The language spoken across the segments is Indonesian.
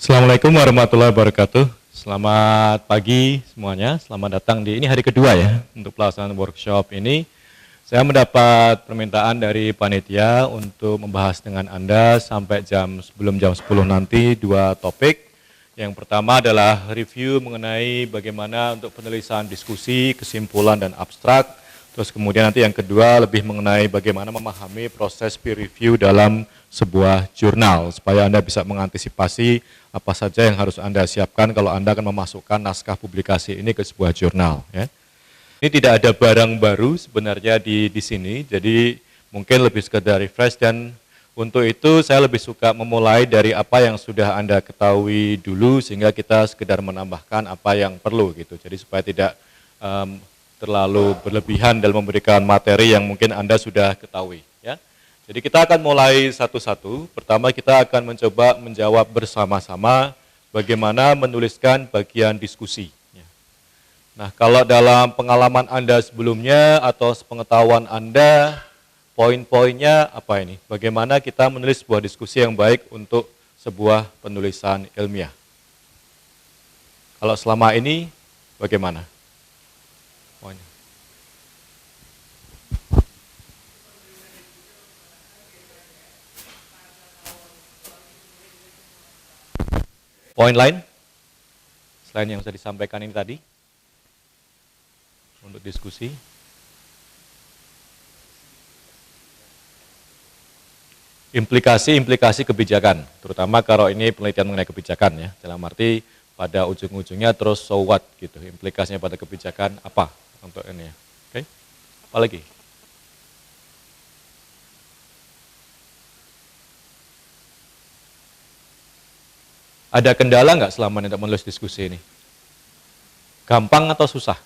Assalamualaikum warahmatullahi wabarakatuh. Selamat pagi semuanya. Selamat datang di ini hari kedua ya untuk pelaksanaan workshop ini. Saya mendapat permintaan dari panitia untuk membahas dengan Anda sampai sebelum jam 10 nanti dua topik. Yang pertama adalah review mengenai bagaimana untuk penulisan diskusi, kesimpulan dan abstrak. Terus kemudian nanti yang kedua lebih mengenai bagaimana memahami proses peer review dalam sebuah jurnal supaya Anda bisa mengantisipasi apa saja yang harus Anda siapkan kalau Anda akan memasukkan naskah publikasi ini ke sebuah jurnal. Ya. Ini tidak ada barang baru sebenarnya di sini, jadi mungkin lebih sekedar refresh, dan untuk itu saya lebih suka memulai dari apa yang sudah Anda ketahui dulu sehingga kita sekedar menambahkan apa yang perlu gitu. Jadi supaya tidak terlalu berlebihan dalam memberikan materi yang mungkin Anda sudah ketahui. Ya. Jadi kita akan mulai satu-satu. Pertama kita akan mencoba menjawab bersama-sama bagaimana menuliskan bagian diskusi. Nah, kalau dalam pengalaman Anda sebelumnya atau sepengetahuan Anda, poin-poinnya apa ini? Bagaimana kita menulis sebuah diskusi yang baik untuk sebuah penulisan ilmiah? Kalau selama ini, bagaimana? Poinnya. Poin lain? Selain yang sudah disampaikan ini tadi? Untuk diskusi. Implikasi kebijakan, terutama kalau ini penelitian mengenai kebijakan ya, dalam arti pada ujung-ujungnya terus so what gitu, implikasinya pada kebijakan apa untuk ini ya. Oke, apa lagi? Ada kendala nggak selama ini untuk menulis diskusi ini? Gampang atau susah?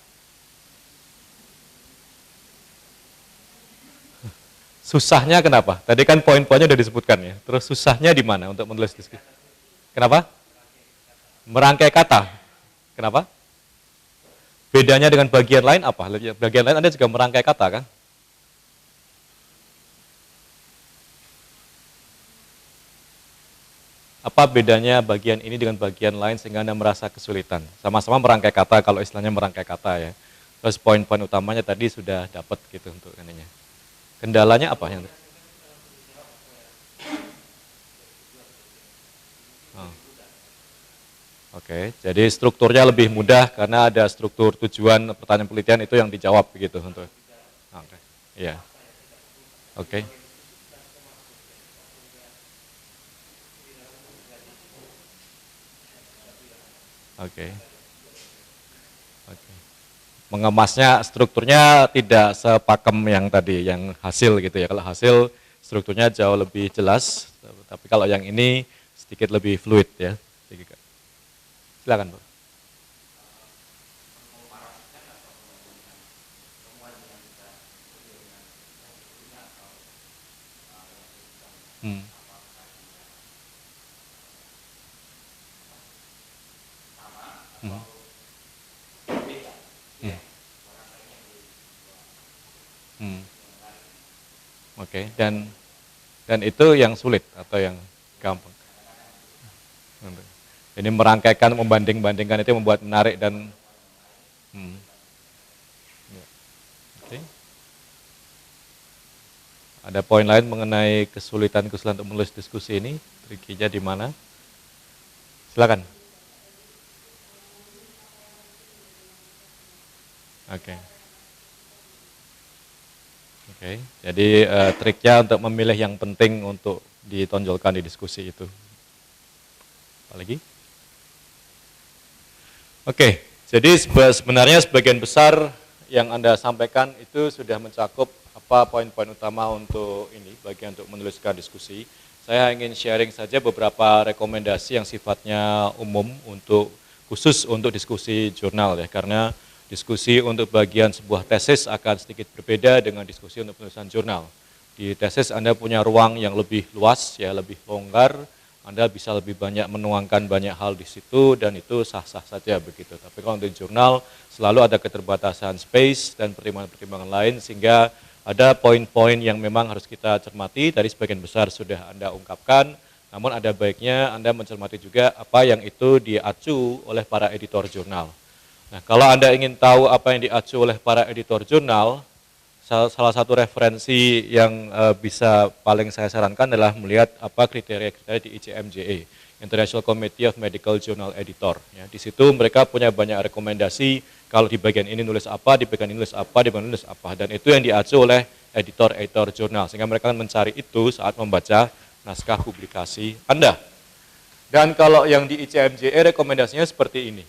Susahnya kenapa? Tadi kan poin-poinnya udah disebutkan ya. Terus susahnya di mana untuk menulis diskusi? Kenapa? Merangkai kata. Kenapa? Bedanya dengan bagian lain apa? Bagian lain Anda juga merangkai kata kan? Apa bedanya bagian ini dengan bagian lain sehingga Anda merasa kesulitan? Sama-sama merangkai kata, kalau istilahnya merangkai kata ya. Terus poin-poin utamanya tadi sudah dapat gitu untuk ininya. Kendalanya apa yang? Oh. Oke, jadi strukturnya lebih mudah karena ada struktur tujuan pertanyaan penelitian itu yang dijawab begitu untuk. Oke. Iya. Oke. Oke. Oke. Mengemasnya strukturnya tidak sepakem yang tadi, yang hasil gitu ya. Kalau hasil strukturnya jauh lebih jelas, tapi kalau yang ini sedikit lebih fluid ya. Silakan, Bu. Hmm. Hmm. Hmm. Hmm. Oke, dan itu yang sulit atau yang gampang? Ini merangkaikan, membanding-bandingkan itu membuat menarik dan ya. Oke. Ada poin lain mengenai kesulitan-kesulitan untuk menulis diskusi ini, trikinya di mana? Silakan. Oke. Oke. Jadi triknya untuk memilih yang penting untuk ditonjolkan di diskusi itu. Apa lagi? Oke, jadi sebenarnya sebagian besar yang Anda sampaikan itu sudah mencakup apa poin-poin utama untuk ini, bagian untuk menuliskan diskusi. Saya ingin sharing saja beberapa rekomendasi yang sifatnya umum untuk khusus untuk diskusi jurnal ya, karena diskusi untuk bagian sebuah tesis akan sedikit berbeda dengan diskusi untuk penulisan jurnal. Di tesis Anda punya ruang yang lebih luas ya, lebih longgar. Anda bisa lebih banyak menuangkan banyak hal di situ dan itu sah-sah saja begitu. Tapi kalau untuk jurnal selalu ada keterbatasan space dan pertimbangan-pertimbangan lain sehingga ada poin-poin yang memang harus kita cermati. Tadi sebagian besar sudah Anda ungkapkan. Namun ada baiknya Anda mencermati juga apa yang itu diacu oleh para editor jurnal. Nah, kalau Anda ingin tahu apa yang diacu oleh para editor jurnal, salah satu referensi yang bisa paling saya sarankan adalah melihat apa kriteria-kriteria di ICMJE, International Committee of Medical Journal Editor. Ya, di situ mereka punya banyak rekomendasi, kalau di bagian ini nulis apa, di bagian ini nulis apa, di bagian ini nulis apa, dan itu yang diacu oleh editor-editor jurnal, sehingga mereka akan mencari itu saat membaca naskah publikasi Anda. Dan kalau yang di ICMJE rekomendasinya seperti ini.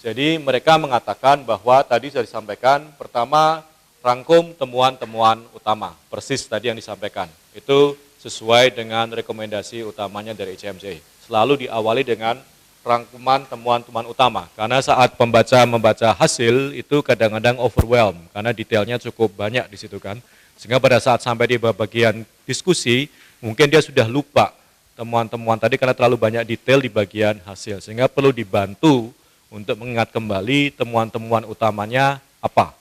Jadi mereka mengatakan bahwa tadi sudah disampaikan, pertama rangkum temuan-temuan utama, persis tadi yang disampaikan. Itu sesuai dengan rekomendasi utamanya dari ICMJE. Selalu diawali dengan rangkuman temuan-temuan utama, karena saat pembaca membaca hasil itu kadang-kadang overwhelm, karena detailnya cukup banyak di situ kan. Sehingga pada saat sampai di bagian diskusi, mungkin dia sudah lupa temuan-temuan tadi karena terlalu banyak detail di bagian hasil, sehingga perlu dibantu untuk mengingat kembali temuan-temuan utamanya apa.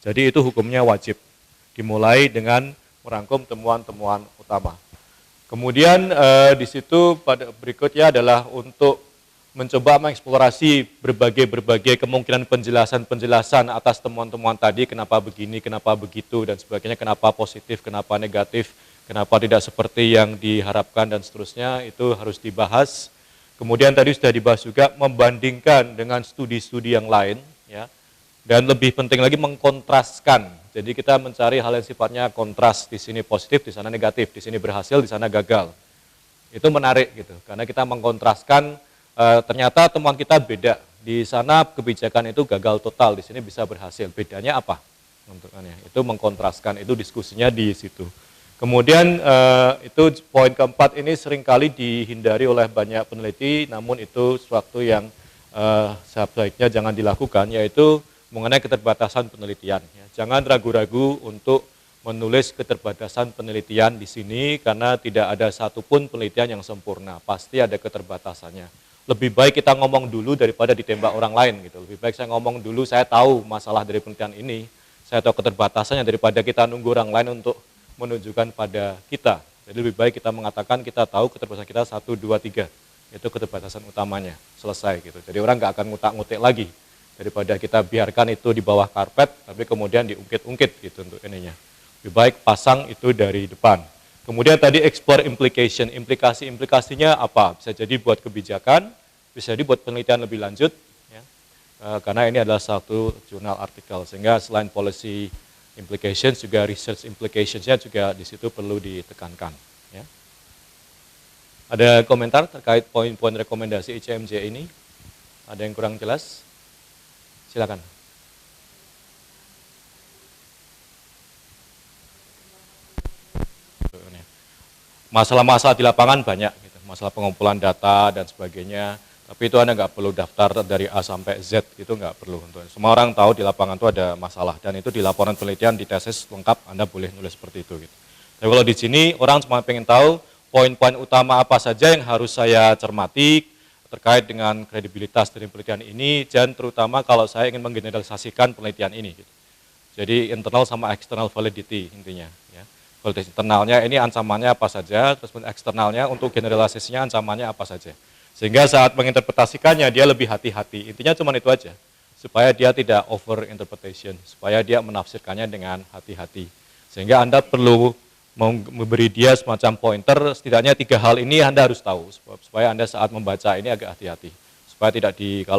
Jadi itu hukumnya wajib, dimulai dengan merangkum temuan-temuan utama. Kemudian di situ pada berikutnya adalah untuk mencoba mengeksplorasi berbagai kemungkinan penjelasan atas temuan-temuan tadi, kenapa begini, kenapa begitu, dan sebagainya, kenapa positif, kenapa negatif, kenapa tidak seperti yang diharapkan, dan seterusnya, itu harus dibahas. Kemudian tadi sudah dibahas juga membandingkan dengan studi-studi yang lain, ya. Dan lebih penting lagi mengkontraskan. Jadi kita mencari hal yang sifatnya kontras, di sini positif, di sana negatif, di sini berhasil, di sana gagal. Itu menarik gitu, karena kita mengkontraskan ternyata temuan kita beda. Di sana kebijakan itu gagal total, di sini bisa berhasil. Bedanya apa? Itu mengkontraskan, itu diskusinya di situ. Kemudian itu poin keempat ini seringkali dihindari oleh banyak peneliti, namun itu suatu yang sebaiknya jangan dilakukan, yaitu mengenai keterbatasan penelitian. Jangan ragu-ragu untuk menulis keterbatasan penelitian di sini, karena tidak ada satupun penelitian yang sempurna, pasti ada keterbatasannya. Lebih baik kita ngomong dulu daripada ditembak orang lain gitu. Lebih baik saya ngomong dulu, saya tahu masalah dari penelitian ini, saya tahu keterbatasannya, daripada kita nunggu orang lain untuk menunjukkan pada kita. Jadi lebih baik kita mengatakan kita tahu keterbatasan kita 1, 2, 3. Itu keterbatasan utamanya, selesai gitu. Jadi orang nggak akan ngutak-ngutik lagi, daripada kita biarkan itu di bawah karpet, tapi kemudian diungkit-ungkit gitu untuk ininya. Lebih baik pasang itu dari depan. Kemudian tadi explore implication, implikasinya apa? Bisa jadi buat kebijakan, bisa jadi buat penelitian lebih lanjut, ya. Karena ini adalah satu jurnal artikel, sehingga selain policy implications juga research implicationsnya juga di situ perlu ditekankan. Ya. Ada komentar terkait poin-poin rekomendasi ICMJ ini? Ada yang kurang jelas? Silakan. Masalah-masalah di lapangan banyak, gitu. Masalah pengumpulan data dan sebagainya. Tapi itu Anda nggak perlu daftar dari A sampai Z, itu nggak perlu. Semua orang tahu di lapangan itu ada masalah, dan itu di laporan penelitian, di tesis lengkap, Anda boleh nulis seperti itu. Gitu. Tapi kalau di sini orang cuma pengen tahu poin-poin utama apa saja yang harus saya cermati terkait dengan kredibilitas dari penelitian ini, dan terutama kalau saya ingin menggeneralisasikan penelitian ini. Gitu. Jadi internal sama external validity intinya. Ya. Validitas internalnya ini ancamannya apa saja, terus eksternalnya untuk generalisasinya ancamannya apa saja. Sehingga saat menginterpretasikannya dia lebih hati-hati. Intinya cuma itu aja, supaya dia tidak over interpretation, supaya dia menafsirkannya dengan hati-hati. Sehingga Anda perlu memberi dia semacam pointer, setidaknya 3 hal ini Anda harus tahu, supaya Anda saat membaca ini agak hati-hati. Supaya tidak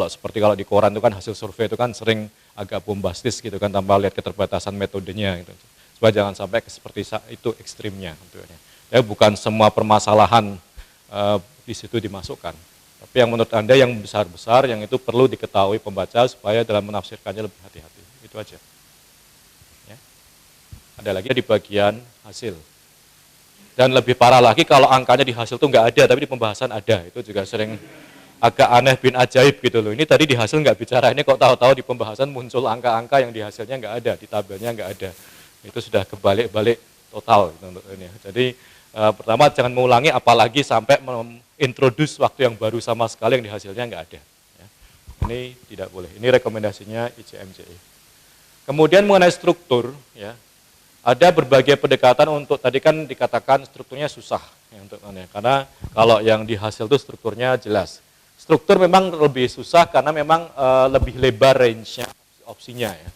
seperti kalau di koran itu kan hasil survei itu kan sering agak bombastis gitu kan, tanpa lihat keterbatasan metodenya gitu. Supaya jangan sampai seperti itu ekstrimnya. Gitu. Ya, bukan semua permasalahan di situ dimasukkan. Tapi yang menurut Anda yang besar-besar, yang itu perlu diketahui pembaca supaya dalam menafsirkannya lebih hati-hati. Itu aja. Ya. Ada lagi di bagian hasil. Dan lebih parah lagi kalau angkanya di hasil itu nggak ada, tapi di pembahasan ada. Itu juga sering agak aneh bin ajaib gitu loh. Ini tadi di hasil nggak bicara, ini kok tahu-tahu di pembahasan muncul angka-angka yang di hasilnya nggak ada, di tabelnya nggak ada. Itu sudah kebalik-balik total gitu untuk ini. Jadi pertama jangan mengulangi, apalagi sampai mengintroduce waktu yang baru sama sekali yang di hasilnya nggak ada. Ya. Ini tidak boleh. Ini rekomendasinya ICMJE. Kemudian mengenai struktur, ya, ada berbagai pendekatan untuk tadi kan dikatakan strukturnya susah ya, karena kalau yang di hasil itu strukturnya jelas. Struktur memang lebih susah karena memang lebih lebar range-nya opsinya ya.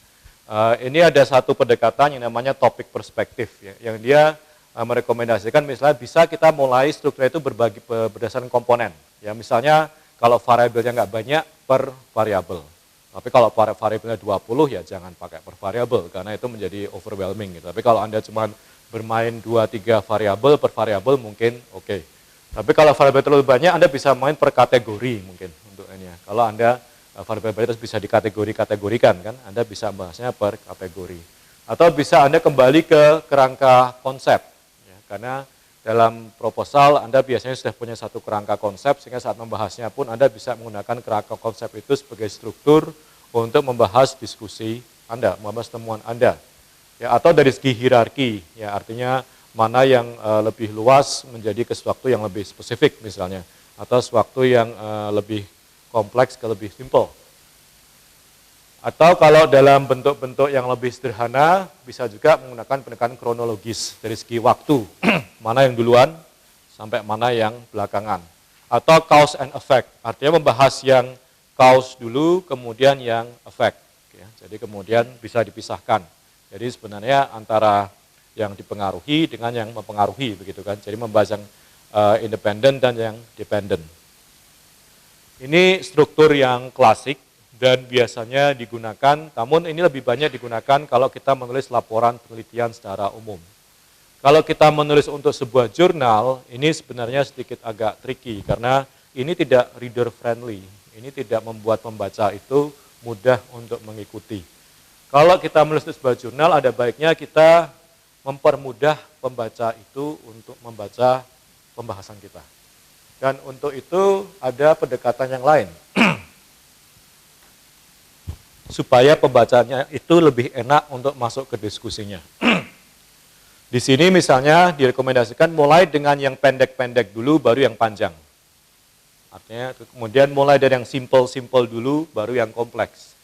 Ini ada satu pendekatan yang namanya topik perspektif ya, yang dia merekomendasikan misalnya bisa kita mulai strukturnya itu berbagi berdasarkan komponen. Ya misalnya kalau variabelnya nggak banyak per variabel. Tapi kalau variabelnya 20 ya jangan pakai per variabel karena itu menjadi overwhelming gitu. Tapi kalau Anda cuma bermain 2-3 variabel per variabel mungkin oke. Tapi kalau variabel terlalu banyak Anda bisa main per kategori mungkin untuk ini ya. Kalau Anda variabel itu bisa dikategorikan kan, Anda bisa bahasnya per kategori. Atau bisa Anda kembali ke kerangka konsep ya, karena dalam proposal Anda biasanya sudah punya satu kerangka konsep sehingga saat membahasnya pun Anda bisa menggunakan kerangka konsep itu sebagai struktur untuk membahas diskusi Anda, membahas temuan Anda. Ya, atau dari segi hierarki, ya artinya mana yang lebih luas menjadi ke sesuatu yang lebih spesifik misalnya, atau sesuatu yang lebih kompleks ke lebih simple. Atau kalau dalam bentuk-bentuk yang lebih sederhana, bisa juga menggunakan pendekatan kronologis dari segi waktu, mana yang duluan sampai mana yang belakangan. Atau cause and effect, artinya membahas yang cause dulu, kemudian yang effect. Ya, jadi kemudian bisa dipisahkan. Jadi sebenarnya antara yang dipengaruhi dengan yang mempengaruhi, begitu kan. Jadi membahas yang independen dan yang dependent. Ini struktur yang klasik. Dan biasanya digunakan, namun ini lebih banyak digunakan kalau kita menulis laporan penelitian secara umum. Kalau kita menulis untuk sebuah jurnal, ini sebenarnya sedikit agak tricky, karena ini tidak reader friendly, ini tidak membuat pembaca itu mudah untuk mengikuti. Kalau kita menulis untuk sebuah jurnal, ada baiknya kita mempermudah pembaca itu untuk membaca pembahasan kita. Dan untuk itu ada pendekatan yang lain. Supaya pembacanya itu lebih enak untuk masuk ke diskusinya. Di sini misalnya direkomendasikan mulai dengan yang pendek-pendek dulu, baru yang panjang. Artinya kemudian mulai dari yang simple-simple dulu, baru yang kompleks.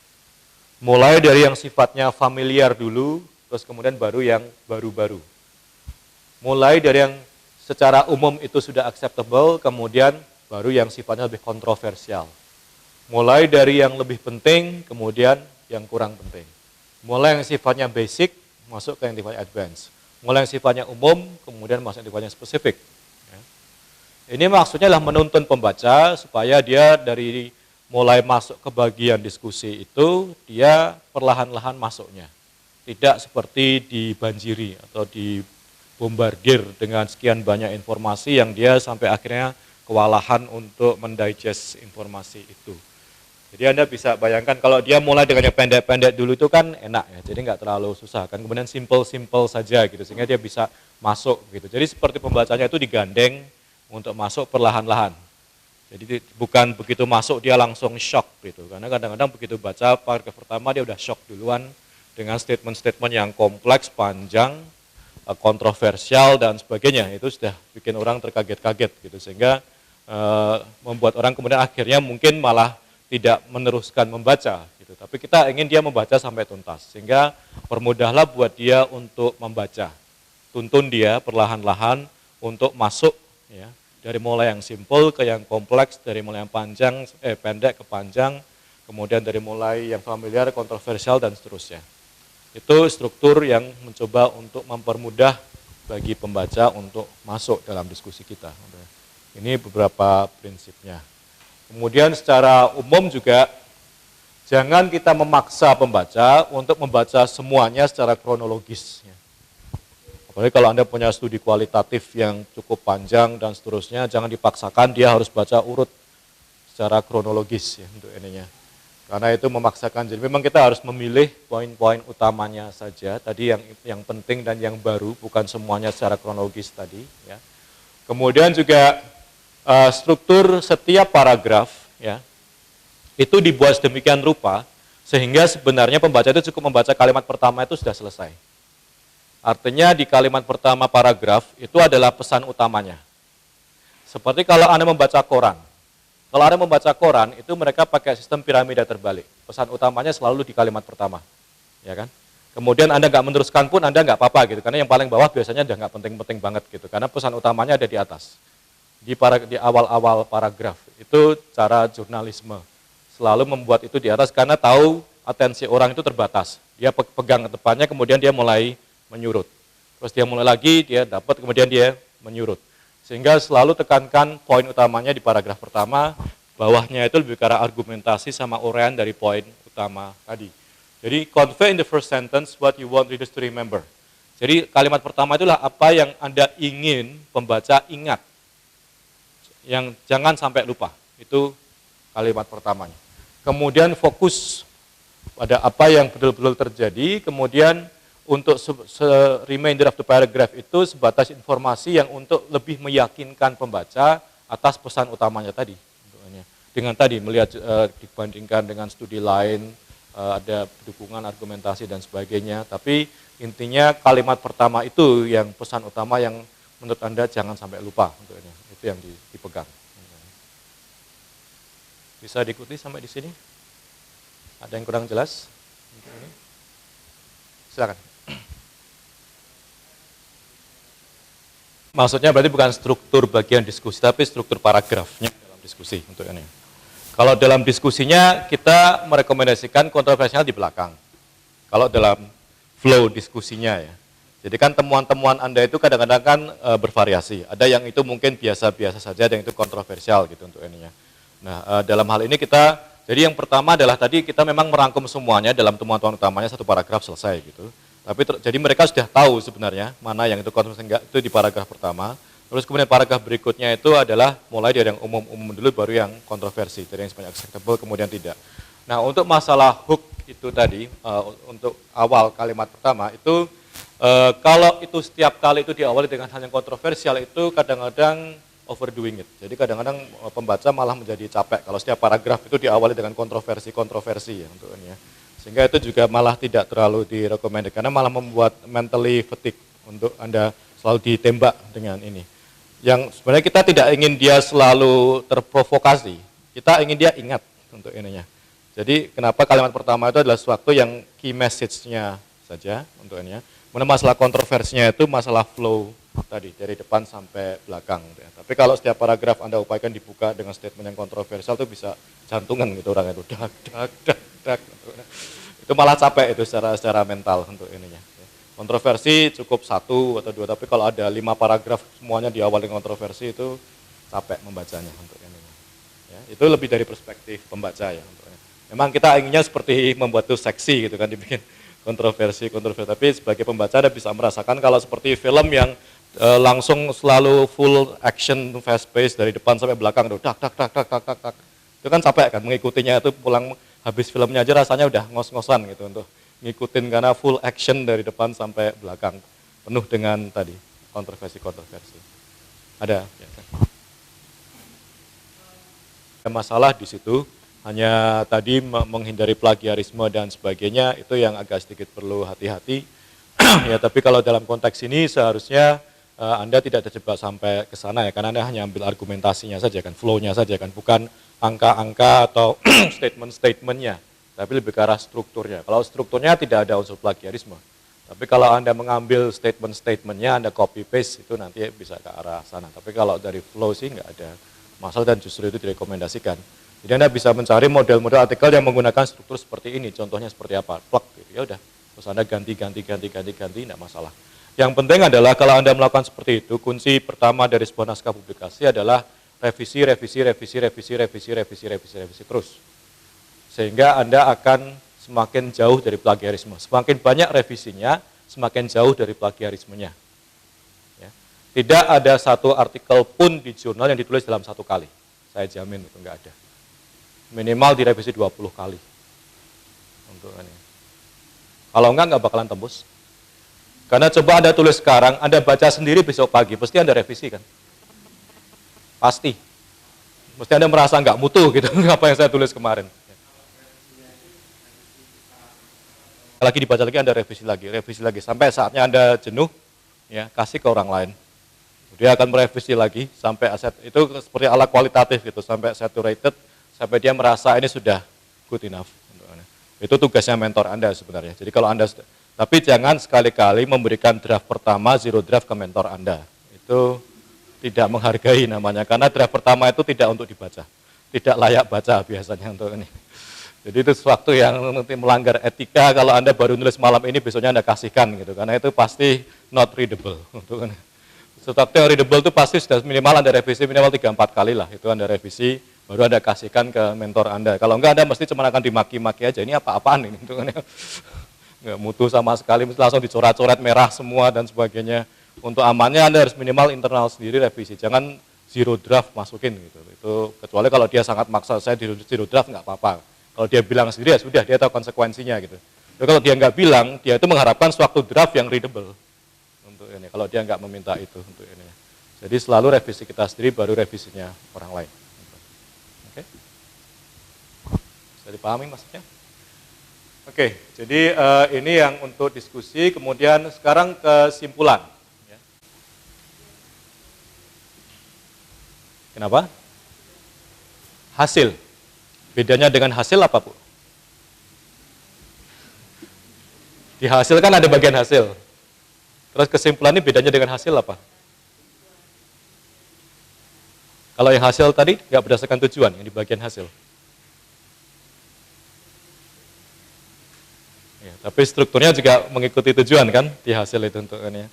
Mulai dari yang sifatnya familiar dulu, terus kemudian baru yang baru-baru. Mulai dari yang secara umum itu sudah acceptable, kemudian baru yang sifatnya lebih kontroversial. Mulai dari yang lebih penting, kemudian yang kurang penting. Mulai yang sifatnya basic, masuk ke yang sifatnya advance. Mulai yang sifatnya umum, kemudian masuk yang sifatnya spesifik. Ini maksudnya adalah menuntun pembaca supaya dia dari mulai masuk ke bagian diskusi itu, dia perlahan-lahan masuknya. Tidak seperti dibanjiri atau dibombardir dengan sekian banyak informasi yang dia sampai akhirnya kewalahan untuk mendigest informasi itu. Jadi Anda bisa bayangkan kalau dia mulai dengan yang pendek-pendek dulu itu kan enak ya, jadi nggak terlalu susah kan. Kemudian simple-simple saja gitu, sehingga dia bisa masuk gitu. Jadi seperti pembacanya itu digandeng untuk masuk perlahan-lahan. Jadi bukan begitu masuk dia langsung shock gitu, karena kadang-kadang begitu baca paragraf pertama dia udah shock duluan dengan statement-statement yang kompleks, panjang, kontroversial dan sebagainya. Itu sudah bikin orang terkaget-kaget gitu, sehingga membuat orang kemudian akhirnya mungkin malah tidak meneruskan membaca gitu. Tapi kita ingin dia membaca sampai tuntas, sehingga permudahlah buat dia untuk membaca. Tuntun dia perlahan-lahan untuk masuk ya, dari mulai yang simple ke yang kompleks, dari mulai yang pendek ke panjang, kemudian dari mulai yang familiar, kontroversial dan seterusnya. Itu struktur yang mencoba untuk mempermudah bagi pembaca untuk masuk dalam diskusi kita. Ini beberapa prinsipnya. Kemudian secara umum juga jangan kita memaksa pembaca untuk membaca semuanya secara kronologis. Apalagi kalau Anda punya studi kualitatif yang cukup panjang dan seterusnya, jangan dipaksakan dia harus baca urut secara kronologis ya, untuk ininya. Karena itu memaksakan. Jadi memang kita harus memilih poin-poin utamanya saja. Tadi yang penting dan yang baru, bukan semuanya secara kronologis tadi. Ya. Kemudian juga struktur setiap paragraf ya itu dibuat sedemikian rupa sehingga sebenarnya pembaca itu cukup membaca kalimat pertama itu sudah selesai. Artinya di kalimat pertama paragraf itu adalah pesan utamanya. Seperti kalau Anda membaca koran. Kalau Anda membaca koran itu mereka pakai sistem piramida terbalik. Pesan utamanya selalu di kalimat pertama. Ya kan? Kemudian Anda nggak meneruskan pun Anda nggak apa-apa gitu, karena yang paling bawah biasanya udah nggak penting-penting banget gitu, karena pesan utamanya ada di atas. Di awal-awal paragraf, itu cara jurnalisme. Selalu membuat itu di atas karena tahu atensi orang itu terbatas. Dia pegang ke depannya, kemudian dia mulai menyurut. Terus dia mulai lagi, dia dapat, kemudian dia menyurut. Sehingga selalu tekankan poin utamanya di paragraf pertama, bawahnya itu lebih ke arah argumentasi sama uraian dari poin utama tadi. Jadi, convey in the first sentence what you want readers to remember. Jadi, kalimat pertama itulah apa yang Anda ingin pembaca ingat. Yang jangan sampai lupa. Itu kalimat pertamanya. Kemudian fokus pada apa yang betul-betul terjadi. Kemudian untuk remainder of the paragraph itu sebatas informasi yang untuk lebih meyakinkan pembaca atas pesan utamanya tadi. Dengan tadi melihat dibandingkan dengan studi lain, ada dukungan, argumentasi, dan sebagainya. Tapi intinya kalimat pertama itu yang pesan utama yang menurut Anda jangan sampai lupa. Itu yang dipegang. Bisa diikuti sampai di sini? Ada yang kurang jelas? Silakan. Maksudnya berarti bukan struktur bagian diskusi, tapi struktur paragrafnya dalam diskusi untuk ini. Kalau dalam diskusinya kita merekomendasikan kontroversial di belakang. Kalau dalam flow diskusinya ya. Jadi kan temuan-temuan Anda itu kadang-kadang kan bervariasi. Ada yang itu mungkin biasa-biasa saja, ada yang itu kontroversial gitu untuk ininya. Nah, dalam hal ini kita, jadi yang pertama adalah tadi kita memang merangkum semuanya dalam temuan-temuan utamanya, satu paragraf selesai gitu. Tapi jadi mereka sudah tahu sebenarnya mana yang itu kontroversial enggak, itu di paragraf pertama. Terus kemudian paragraf berikutnya itu adalah mulai dari yang umum-umum dulu, baru yang kontroversi, dari yang sebanyak acceptable, kemudian tidak. Nah, untuk masalah hook itu tadi, untuk awal kalimat pertama itu, kalau itu setiap kali itu diawali dengan hal yang kontroversial, itu kadang-kadang overdoing it. Jadi kadang-kadang pembaca malah menjadi capek kalau setiap paragraf itu diawali dengan kontroversi ya untuk ini ya. Sehingga itu juga malah tidak terlalu direkomendasikan, karena malah membuat mentally fatigue untuk Anda selalu ditembak dengan ini. Yang sebenarnya kita tidak ingin dia selalu terprovokasi, kita ingin dia ingat untuk ininya. Jadi kenapa kalimat pertama itu adalah sesuatu yang key message-nya saja untuk ininya. Kemudian masalah kontroversinya itu masalah flow tadi, dari depan sampai belakang. Tapi kalau setiap paragraf Anda upayakan dibuka dengan statement yang kontroversial itu bisa jantungan gitu orang itu, dak. Itu malah capek itu secara mental untuk ininya. Kontroversi cukup 1 atau 2, tapi kalau ada 5 paragraf semuanya diawali kontroversi itu capek membacanya untuk ini. Ya, itu lebih dari perspektif pembaca ya. Memang kita inginnya seperti membuat itu seksi gitu kan, dibikin kontroversi. Tapi sebagai pembaca Anda bisa merasakan kalau seperti film yang langsung selalu full action, fast pace dari depan sampai belakang, tuh tak. Itu kan capek kan mengikutinya, itu pulang habis filmnya aja rasanya udah ngos-ngosan gitu untuk ngikutin, karena full action dari depan sampai belakang, penuh dengan tadi kontroversi. Ada masalah di situ, hanya tadi menghindari plagiarisme dan sebagainya, itu yang agak sedikit perlu hati-hati. Ya, tapi kalau dalam konteks ini seharusnya Anda tidak terjebak sampai ke sana ya, karena Anda hanya ambil argumentasinya saja kan, flow-nya saja kan, bukan angka-angka atau statement-statementnya, tapi lebih ke arah strukturnya. Kalau strukturnya tidak ada unsur plagiarisme. Tapi kalau Anda mengambil statement-statementnya, Anda copy-paste, itu nanti bisa ke arah sana. Tapi kalau dari flow sih nggak ada masalah dan justru itu direkomendasikan. Jadi Anda bisa mencari model-model artikel yang menggunakan struktur seperti ini, contohnya seperti apa, plug gitu, ya udah. Terus Anda ganti, nggak masalah. Yang penting adalah kalau Anda melakukan seperti itu, kunci pertama dari sebuah naskah publikasi adalah revisi terus. Sehingga Anda akan semakin jauh dari plagiarisme. Semakin banyak revisinya, semakin jauh dari plagiarismenya. Ya. Tidak ada satu artikel pun di jurnal yang ditulis dalam 1 kali. Saya jamin itu enggak ada. Minimal direvisi 20 kali. Untuk ini. Kalau enggak bakalan tembus. Karena coba Anda tulis sekarang, Anda baca sendiri besok pagi, pasti Anda revisi kan? Pasti. Mesti Anda merasa enggak mutu gitu, apa yang saya tulis kemarin. Lagi dibaca lagi, Anda revisi lagi, sampai saatnya Anda jenuh, ya kasih ke orang lain. Dia akan merevisi lagi sampai aset itu seperti alat kualitatif gitu, sampai saturated, sampai dia merasa ini sudah good enough. Itu tugasnya mentor Anda sebenarnya. Jadi kalau Anda Tapi jangan sekali-kali memberikan draft pertama, zero draft ke mentor Anda. Itu tidak menghargai namanya, karena draft pertama itu tidak untuk dibaca. Tidak layak baca biasanya untuk ini. Jadi itu sesuatu yang nanti melanggar etika, kalau Anda baru nulis malam ini, besoknya Anda kasihkan gitu, karena itu pasti not readable. Untuk ini. Sesuatu yang readable itu pasti sudah minimal Anda revisi minimal 3-4 kali lah, itu Anda revisi, baru Anda kasihkan ke mentor Anda. Kalau enggak, Anda mesti cuma akan dimaki-maki aja, ini apa-apaan ini. Untuk ini. Nggak mutu sama sekali, langsung dicoret-coret merah semua dan sebagainya. Untuk amannya Anda harus minimal internal sendiri revisi, jangan zero draft masukin gitu. Itu kecuali kalau dia sangat maksa saya di zero draft nggak apa-apa. Kalau dia bilang sendiri ya sudah, dia tahu konsekuensinya gitu. Tapi kalau dia nggak bilang, dia itu mengharapkan suatu draft yang readable untuk ini. Kalau dia nggak meminta itu untuk ini. Jadi selalu revisi kita sendiri baru revisinya orang lain. Oke, bisa dipahami maksudnya? Oke, jadi ini yang untuk diskusi, kemudian sekarang kesimpulan. Ya. Kenapa? Hasil. Bedanya dengan hasil apa, Bu? Di hasil kan ada bagian hasil. Terus kesimpulan ini bedanya dengan hasil apa? Kalau yang hasil tadi nggak berdasarkan tujuan, yang di bagian hasil. Ya, tapi strukturnya juga mengikuti tujuan kan di hasil itu untuk ini.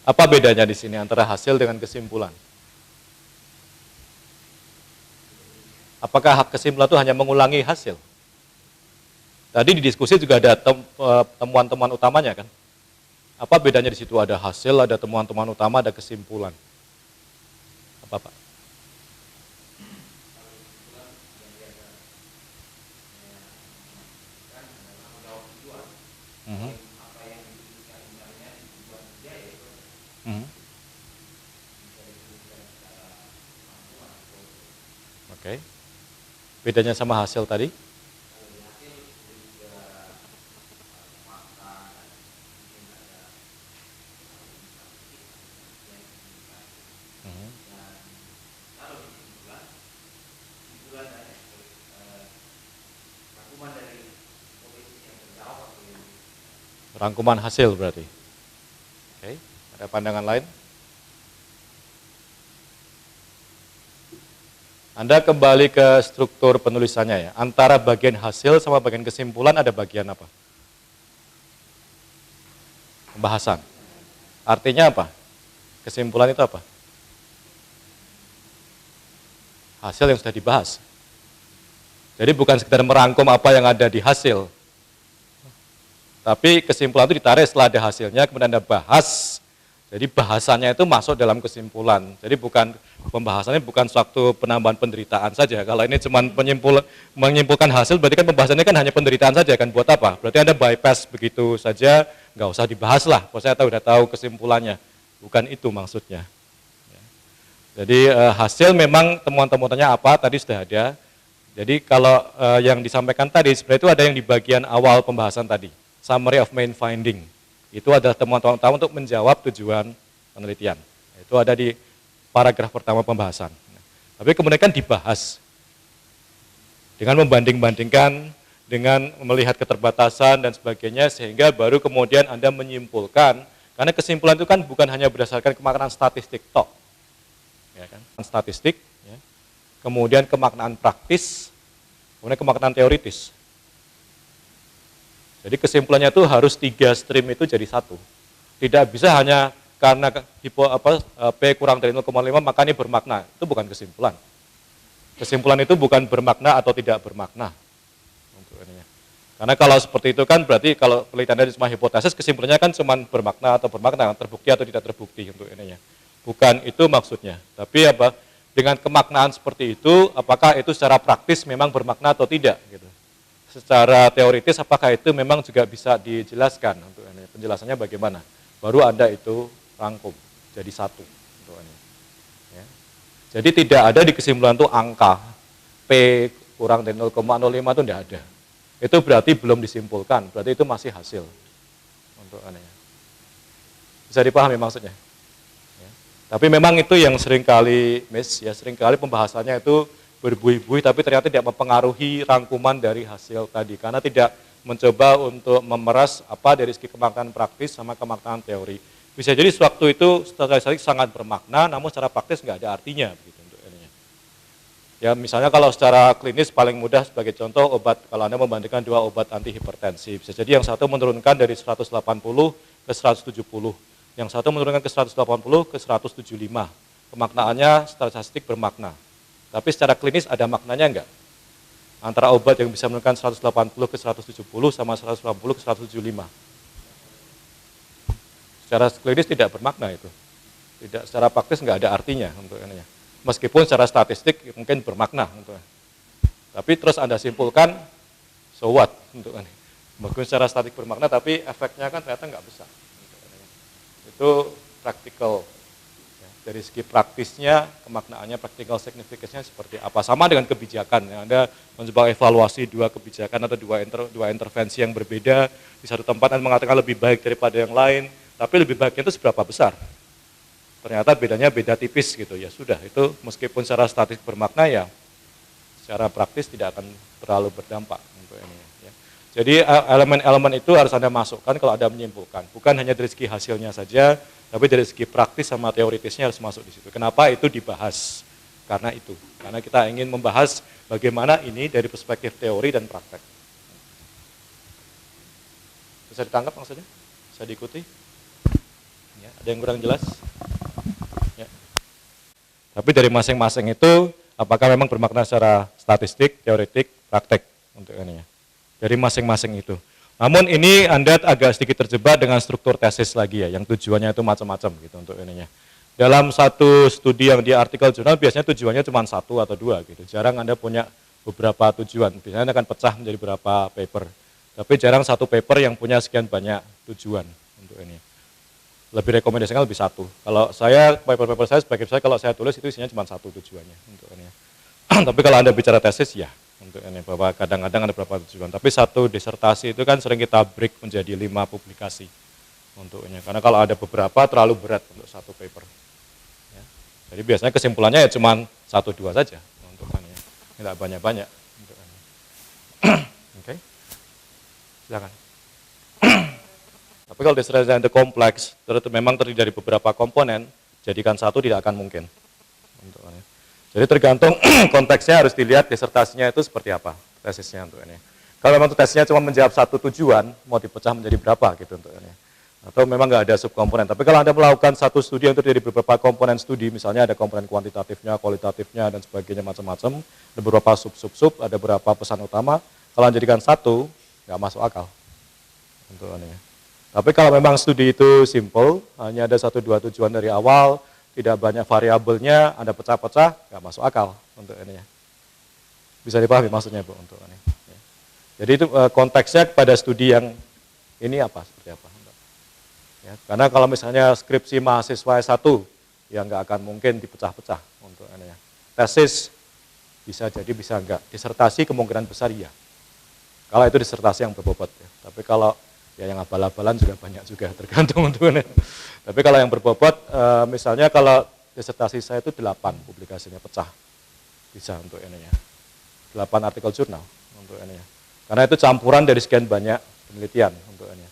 Apa bedanya di sini antara hasil dengan kesimpulan? Apakah hak kesimpulan itu hanya mengulangi hasil? Tadi di diskusi juga ada temuan-temuan utamanya kan? Apa bedanya di situ? Ada hasil, ada temuan-temuan utama, ada kesimpulan. Apa Pak? Oke. Bedanya sama hasil tadi? Rangkuman hasil berarti. Oke, ada pandangan lain? Anda kembali ke struktur penulisannya ya. Antara bagian hasil sama bagian kesimpulan ada bagian apa? Pembahasan. Artinya apa? Kesimpulan itu apa? Hasil yang sudah dibahas. Jadi bukan sekedar merangkum apa yang ada di hasil. Tapi kesimpulan itu ditarik setelah ada hasilnya, kemudian Anda bahas. Jadi bahasannya itu masuk dalam kesimpulan. Jadi pembahasannya bukan suatu penambahan penderitaan saja. Kalau ini cuma menyimpulkan hasil, berarti kan pembahasannya kan hanya penderitaan saja kan. Buat apa? Berarti Anda bypass begitu saja, nggak usah dibahas lah. Saya udah tahu kesimpulannya. Bukan itu maksudnya. Jadi hasil memang temuan-temuannya apa tadi sudah ada. Jadi kalau yang disampaikan tadi sebenarnya itu ada yang di bagian awal pembahasan tadi. Summary of main finding. Itu adalah temuan-temuan utama untuk menjawab tujuan penelitian. Itu ada di paragraf pertama pembahasan. Tapi kemudian kan dibahas dengan membanding-bandingkan, dengan melihat keterbatasan dan sebagainya, sehingga baru kemudian Anda menyimpulkan, karena kesimpulan itu kan bukan hanya berdasarkan kemaknaan statistik toh, ya kan? Statistik, ya. Kemudian kemaknaan praktis, kemudian kemaknaan teoritis. Jadi kesimpulannya itu harus 3 stream itu jadi satu. Tidak bisa hanya karena P kurang dari 0,5 maka ini bermakna. Itu bukan kesimpulan. Kesimpulan itu bukan bermakna atau tidak bermakna. Karena kalau seperti itu kan berarti kalau penelitian dari semua hipotesis kesimpulannya kan cuma bermakna atau bermakna, terbukti atau tidak terbukti untuk ininya. Bukan itu maksudnya. Tapi apa? Dengan kemaknaan seperti itu, apakah itu secara praktis memang bermakna atau tidak gitu. Secara teoritis apakah itu memang juga bisa dijelaskan untuk ini. Penjelasannya bagaimana? Baru Anda itu rangkum jadi satu untuk ini. Ya. Jadi tidak ada di kesimpulan itu angka P kurang dari 0,05 itu tidak ada. Itu berarti belum disimpulkan, berarti itu masih hasil untuk ini. Bisa dipahami maksudnya? Ya. Tapi memang itu yang seringkali miss, ya seringkali pembahasannya itu berbuih-buih tapi ternyata tidak mempengaruhi rangkuman dari hasil tadi karena tidak mencoba untuk memeras apa dari segi kemaknaan praktis sama kemaknaan teori. Bisa jadi sewaktu itu statistik sangat bermakna, namun secara praktis nggak ada artinya begitu untuk ininya. Ya misalnya kalau secara klinis paling mudah sebagai contoh obat, kalau Anda membandingkan dua obat anti hipertensi, bisa jadi yang satu menurunkan dari 180 ke 170, yang satu menurunkan ke 180 ke 175. Kemaknaannya secara statistik bermakna. Tapi secara klinis ada maknanya enggak? Antara obat yang bisa menurunkan 180 ke 170 sama 180 ke 175. Secara klinis tidak bermakna itu. Tidak, secara praktis enggak ada artinya untuk ini. Meskipun secara statistik mungkin bermakna untuk. Tapi terus Anda simpulkan so what untuk ini. Meskipun secara statistik bermakna tapi efeknya kan ternyata enggak besar. Itu praktikal. Dari segi praktisnya, kemaknaannya, practical significance-nya seperti apa. Sama dengan kebijakan, ya. Anda mencoba evaluasi dua kebijakan atau dua intervensi yang berbeda, di satu tempat Anda mengatakan lebih baik daripada yang lain, tapi lebih baiknya itu seberapa besar. Ternyata bedanya beda tipis gitu, ya sudah, itu meskipun secara statistik bermakna ya, secara praktis tidak akan terlalu berdampak untuk ini. Ya. Jadi elemen-elemen itu harus Anda masukkan kalau Anda menyimpulkan, bukan hanya dari segi hasilnya saja, tapi dari segi praktis sama teoritisnya harus masuk di situ. Kenapa itu dibahas? Karena itu. Karena kita ingin membahas bagaimana ini dari perspektif teori dan praktek. Bisa ditangkap maksudnya? Bisa diikuti? Ya, ada yang kurang jelas? Ya. Tapi dari masing-masing itu, apakah memang bermakna secara statistik, teoretik, praktek untuk ini ya? Dari masing-masing itu. Namun ini Anda agak sedikit terjebak dengan struktur tesis lagi ya, yang tujuannya itu macam-macam gitu untuk ininya. Dalam satu studi yang di artikel jurnal biasanya tujuannya cuma satu atau dua gitu. Jarang Anda punya beberapa tujuan. Biasanya Anda akan pecah menjadi beberapa paper. Tapi jarang satu paper yang punya sekian banyak tujuan untuk ini. Lebih rekomendasikan lebih satu. Kalau saya paper-paper saya sebagai saya kalau saya tulis itu isinya cuma satu tujuannya untuk ini. Tapi kalau Anda bicara tesis ya. Untuk ini bahwa kadang-kadang ada beberapa tujuan, tapi satu disertasi itu kan sering kita break menjadi 5 publikasi untuknya, karena kalau ada beberapa terlalu berat untuk satu paper. Ya. Jadi biasanya kesimpulannya ya cuma 1-2 saja untuk ini, tidak banyak-banyak. Oke, silakan. Tapi kalau disertasi itu kompleks, terus memang terdiri dari beberapa komponen, jadikan satu tidak akan mungkin. Untuk ini. Jadi tergantung konteksnya harus dilihat disertasinya itu seperti apa, tesisnya untuk ini. Kalau memang tesisnya cuma menjawab satu tujuan, mau dipecah menjadi berapa gitu untuk ini. Atau memang nggak ada subkomponen. Tapi kalau Anda melakukan satu studi yang terdiri dari beberapa komponen studi, misalnya ada komponen kuantitatifnya, kualitatifnya, dan sebagainya macam-macam, ada beberapa sub-sub-sub, ada beberapa pesan utama, kalau Anda jadikan satu, nggak masuk akal. Untuk ini. Tapi kalau memang studi itu simple, hanya ada 1-2 tujuan dari awal, tidak banyak variabelnya, Anda pecah-pecah, nggak masuk akal untuk ini ya. Bisa dipahami maksudnya Bu untuk ini. Ya. Jadi itu konteksnya pada studi yang ini apa, seperti apa. Ya, karena kalau misalnya skripsi mahasiswa S1, ya nggak akan mungkin dipecah-pecah untuk ini ya. Tesis bisa jadi, bisa enggak. Disertasi kemungkinan besar iya. Kalau itu disertasi yang berbobot ya. Tapi kalau ya yang abal-abalan juga banyak juga, tergantung untuk ini. Tapi kalau yang berbobot, misalnya kalau disertasi saya itu 8 publikasinya pecah, bisa untuk ini ya. 8 artikel jurnal untuk ini ya. Karena itu campuran dari sekian banyak penelitian untuk ini.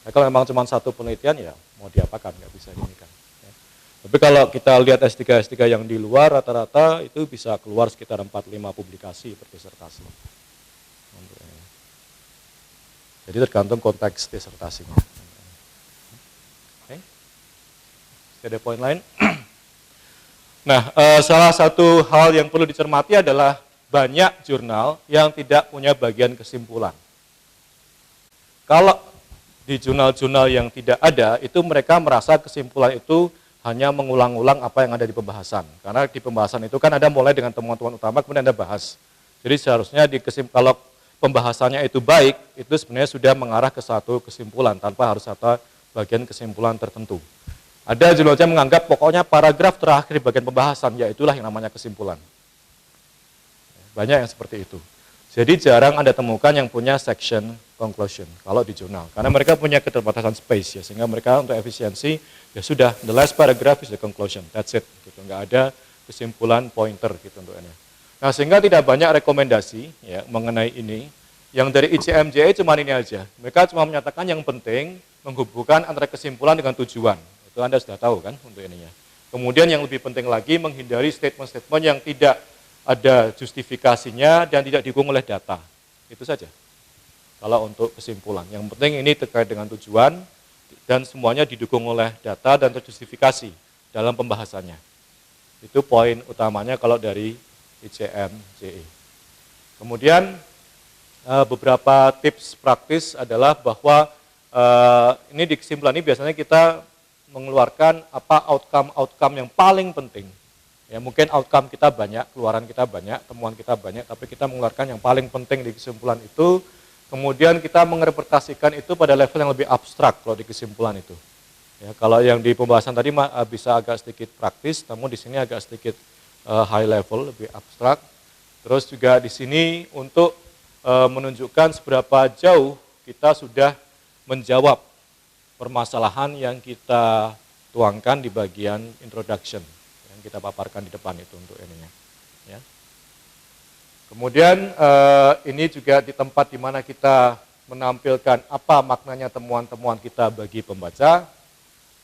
Nah, kalau memang cuma satu penelitian ya mau diapakan, nggak bisa dinikan. Ya. Tapi kalau kita lihat S3 yang di luar rata-rata itu bisa keluar sekitar 4-5 publikasi per disertasi. Untuk ini. Jadi tergantung konteks disertasinya. Ada poin lain? Nah, salah satu hal yang perlu dicermati adalah banyak jurnal yang tidak punya bagian kesimpulan. Kalau di jurnal-jurnal yang tidak ada, itu mereka merasa kesimpulan itu hanya mengulang-ulang apa yang ada di pembahasan. Karena di pembahasan itu kan ada mulai dengan temuan-temuan utama, kemudian Anda bahas. Jadi seharusnya kalau pembahasannya itu baik, itu sebenarnya sudah mengarah ke satu kesimpulan, tanpa harus ada bagian kesimpulan tertentu. Ada jurnal yang menganggap pokoknya paragraf terakhir di bagian pembahasan, yaitulah yang namanya kesimpulan. Banyak yang seperti itu. Jadi jarang Anda temukan yang punya section conclusion kalau di jurnal. Karena mereka punya keterbatasan space ya, sehingga mereka untuk efisiensi, ya sudah, the last paragraph is the conclusion, that's it. Gitu. Nggak ada kesimpulan pointer gitu untuk ini. Nah sehingga tidak banyak rekomendasi ya, mengenai ini. Yang dari ICMJE cuma ini aja. Mereka cuma menyatakan yang penting menghubungkan antara kesimpulan dengan tujuan. Itu Anda sudah tahu kan untuk ininya. Kemudian yang lebih penting lagi menghindari statement-statement yang tidak ada justifikasinya dan tidak didukung oleh data. Itu saja. Kalau untuk kesimpulan. Yang penting ini terkait dengan tujuan dan semuanya didukung oleh data dan terjustifikasi dalam pembahasannya. Itu poin utamanya kalau dari ICMJE. Kemudian beberapa tips praktis adalah bahwa ini di kesimpulan ini biasanya kita mengeluarkan apa outcome yang paling penting. Ya mungkin outcome kita banyak, keluaran kita banyak, temuan kita banyak, tapi kita mengeluarkan yang paling penting di kesimpulan itu. Kemudian kita menginterpretasikan itu pada level yang lebih abstrak kalau di kesimpulan itu. Ya, kalau yang di pembahasan tadi bisa agak sedikit praktis, namun di sini agak sedikit high level, lebih abstrak. Terus juga di sini untuk menunjukkan seberapa jauh kita sudah menjawab permasalahan yang kita tuangkan di bagian introduction yang kita paparkan di depan itu untuk ininya. Ya. Kemudian ini juga di tempat di mana kita menampilkan apa maknanya temuan-temuan kita bagi pembaca,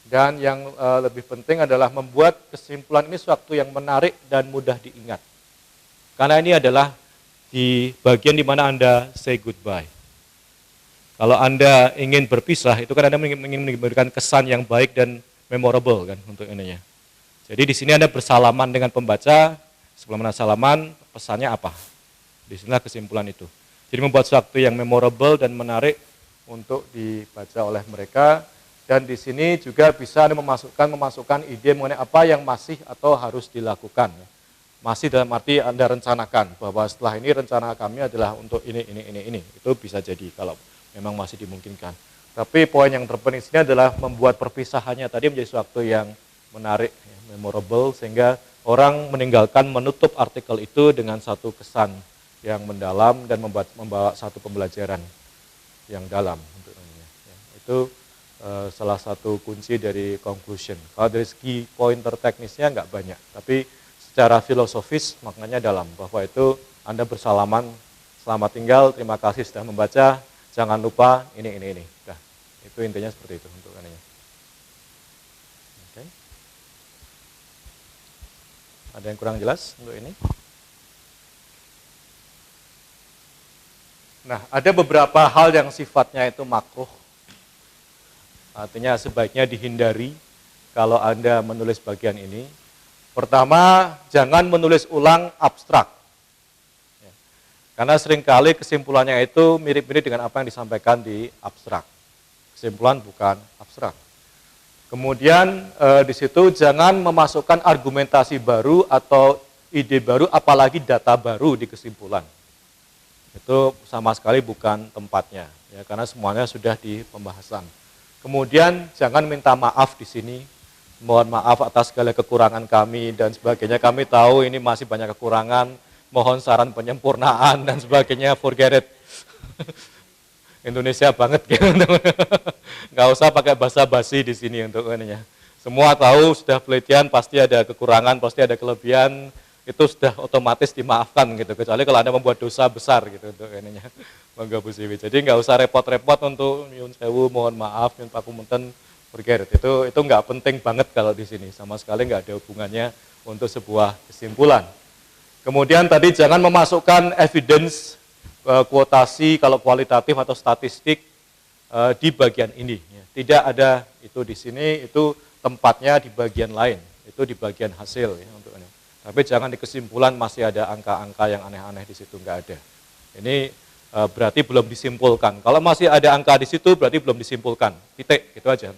dan yang lebih penting adalah membuat kesimpulan ini suatu yang menarik dan mudah diingat. Karena ini adalah di bagian di mana Anda say goodbye. Kalau Anda ingin berpisah, itu kan Anda ingin memberikan kesan yang baik dan memorable kan untuk ininya. Jadi di sini Anda bersalaman dengan pembaca, sebelum Anda salaman, pesannya apa? Di sinilah kesimpulan itu. Jadi membuat sesuatu yang memorable dan menarik untuk dibaca oleh mereka, dan di sini juga bisa Anda memasukkan ide mengenai apa yang masih atau harus dilakukan. Masih dalam arti Anda rencanakan bahwa setelah ini rencana kami adalah untuk ini. Itu bisa jadi kalau memang masih dimungkinkan. Tapi poin yang terpenting sini adalah membuat perpisahannya tadi menjadi sesuatu yang menarik, memorable, sehingga orang meninggalkan menutup artikel itu dengan satu kesan yang mendalam dan membawa satu pembelajaran yang dalam. Itu salah satu kunci dari conclusion. Kalau dari segi pointer teknisnya nggak banyak, tapi secara filosofis maknanya dalam, bahwa itu Anda bersalaman, selamat tinggal, terima kasih sudah membaca, jangan lupa ini. Nah, itu intinya seperti itu untuk ininya. Oke. Ada yang kurang jelas untuk ini? Nah, ada beberapa hal yang sifatnya itu makruh. Artinya sebaiknya dihindari kalau Anda menulis bagian ini. Pertama, jangan menulis ulang abstrak. Ya. Karena seringkali kesimpulannya itu mirip-mirip dengan apa yang disampaikan di abstrak. Kesimpulan bukan abstrak. Kemudian di situ jangan memasukkan argumentasi baru atau ide baru, apalagi data baru di kesimpulan. Itu sama sekali bukan tempatnya, ya, karena semuanya sudah di pembahasan. Kemudian jangan minta maaf di sini. Mohon maaf atas segala kekurangan kami dan sebagainya. Kami tahu ini masih banyak kekurangan. Mohon saran penyempurnaan dan sebagainya. Forget it. Indonesia banget gitu. Nggak usah pakai bahasa basi di sini untuk ininya. Semua tahu sudah penelitian pasti ada kekurangan, pasti ada kelebihan. Itu sudah otomatis dimaafkan gitu. Kecuali kalau Anda membuat dosa besar gitu untuk ininya. Monggo Bu Siwi. Jadi nggak usah repot-repot untuk nyuwun sewu, mohon maaf, nyuwun pakumunten. Forget it. Itu nggak penting banget kalau di sini, sama sekali nggak ada hubungannya untuk sebuah kesimpulan. Kemudian tadi jangan memasukkan evidence, kuotasi kalau kualitatif atau statistik di bagian ini. Tidak ada itu di sini, itu tempatnya di bagian lain, itu di bagian hasil ya untuk ini. Tapi jangan di kesimpulan masih ada angka-angka yang aneh-aneh di situ, nggak ada. Ini berarti belum disimpulkan. Kalau masih ada angka di situ berarti belum disimpulkan. Titik, gitu aja.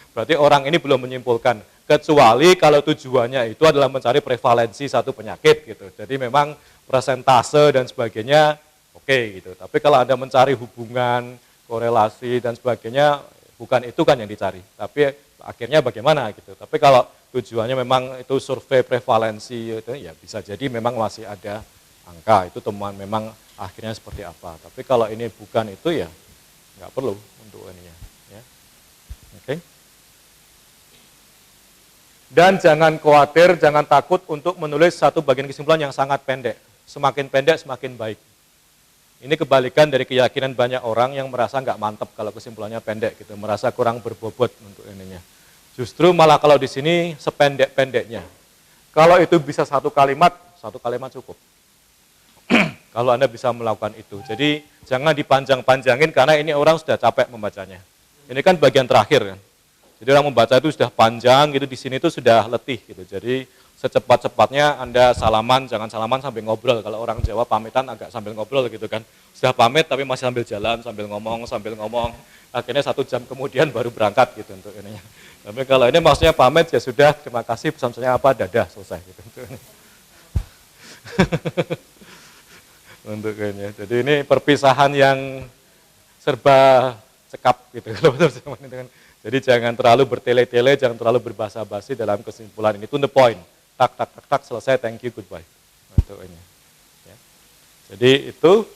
Berarti orang ini belum menyimpulkan. Kecuali kalau tujuannya itu adalah mencari prevalensi satu penyakit gitu. Jadi memang persentase dan sebagainya oke gitu. Tapi kalau Anda mencari hubungan, korelasi dan sebagainya, bukan itu kan yang dicari. Tapi akhirnya bagaimana gitu. Tapi kalau tujuannya memang itu survei prevalensi gitu, ya bisa jadi memang masih ada angka. Itu temuan memang akhirnya seperti apa. Tapi kalau ini bukan itu ya nggak perlu untuk ininya. Ya. Oke. Dan jangan khawatir, jangan takut untuk menulis satu bagian kesimpulan yang sangat pendek. Semakin pendek semakin baik. Ini kebalikan dari keyakinan banyak orang yang merasa nggak mantap kalau kesimpulannya pendek gitu, merasa kurang berbobot untuk ininya. Justru malah kalau di sini sependek-pendeknya. Kalau itu bisa satu kalimat cukup. Kalau Anda bisa melakukan itu. Jadi jangan dipanjang-panjangin karena ini orang sudah capek membacanya. Ini kan bagian terakhir kan. Jadi orang membaca itu sudah panjang gitu, di sini itu sudah letih gitu. Jadi secepat-cepatnya Anda salaman, jangan salaman sambil ngobrol. Kalau orang Jawa pamitan agak sambil ngobrol gitu kan. Sudah pamit tapi masih sambil jalan, sambil ngomong. Akhirnya 1 jam kemudian baru berangkat gitu untuk ininya. Tapi kalau ini maksudnya pamit ya sudah, terima kasih, pesan-pesannya apa, dadah, selesai gitu. Untuk ini. Jadi ini perpisahan yang serba cekap gitu. Jadi jangan terlalu bertele-tele, jangan terlalu berbahasa basi dalam kesimpulan ini. To the point. Tak, selesai, thank you, goodbye. Untuk ini. Ya. Jadi itu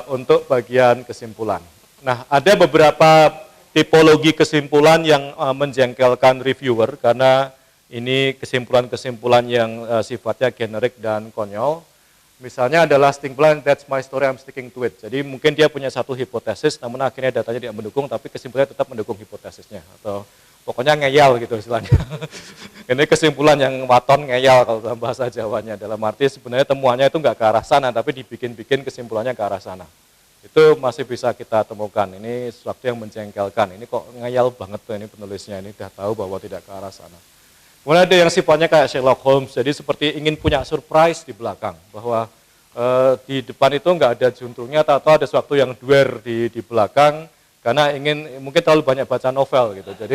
untuk bagian kesimpulan. Nah, ada beberapa tipologi kesimpulan yang menjengkelkan reviewer, karena ini kesimpulan-kesimpulan yang sifatnya generik dan konyol. Misalnya adalah kesimpulan, that's my story, I'm sticking to it. Jadi mungkin dia punya satu hipotesis, namun akhirnya datanya tidak mendukung, tapi kesimpulannya tetap mendukung hipotesisnya. Atau pokoknya ngeyel gitu istilahnya. Ini kesimpulan yang waton ngeyel kalau dalam bahasa Jawanya. Dalam arti sebenarnya temuannya itu nggak ke arah sana, tapi dibikin-bikin kesimpulannya ke arah sana. Itu masih bisa kita temukan. Ini sesuatu yang menjengkelkan. Ini kok ngeyel banget tuh ini penulisnya, ini udah tahu bahwa tidak ke arah sana. Kemudian ada yang sifatnya kayak Sherlock Holmes, jadi seperti ingin punya surprise di belakang, bahwa di depan itu nggak ada juntungnya, atau ada sesuatu yang duer di belakang, karena ingin, mungkin terlalu banyak baca novel gitu, jadi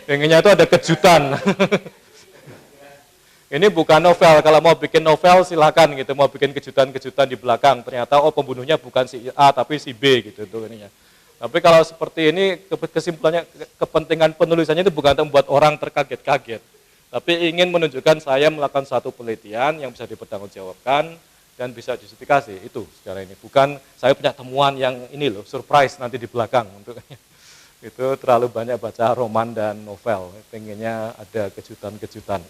inginnya itu ada kejutan. Ini bukan novel, kalau mau bikin novel silakan gitu, mau bikin kejutan-kejutan di belakang, ternyata pembunuhnya bukan si A tapi si B gitu tuh ininya. Tapi kalau seperti ini, kesimpulannya, kepentingan penulisannya itu bukan untuk membuat orang terkaget-kaget, tapi ingin menunjukkan saya melakukan satu penelitian yang bisa dipertanggungjawabkan dan bisa justifikasi, itu secara ini. Bukan saya punya temuan yang ini loh, surprise nanti di belakang. Itu terlalu banyak baca roman dan novel, pengennya ada kejutan-kejutan.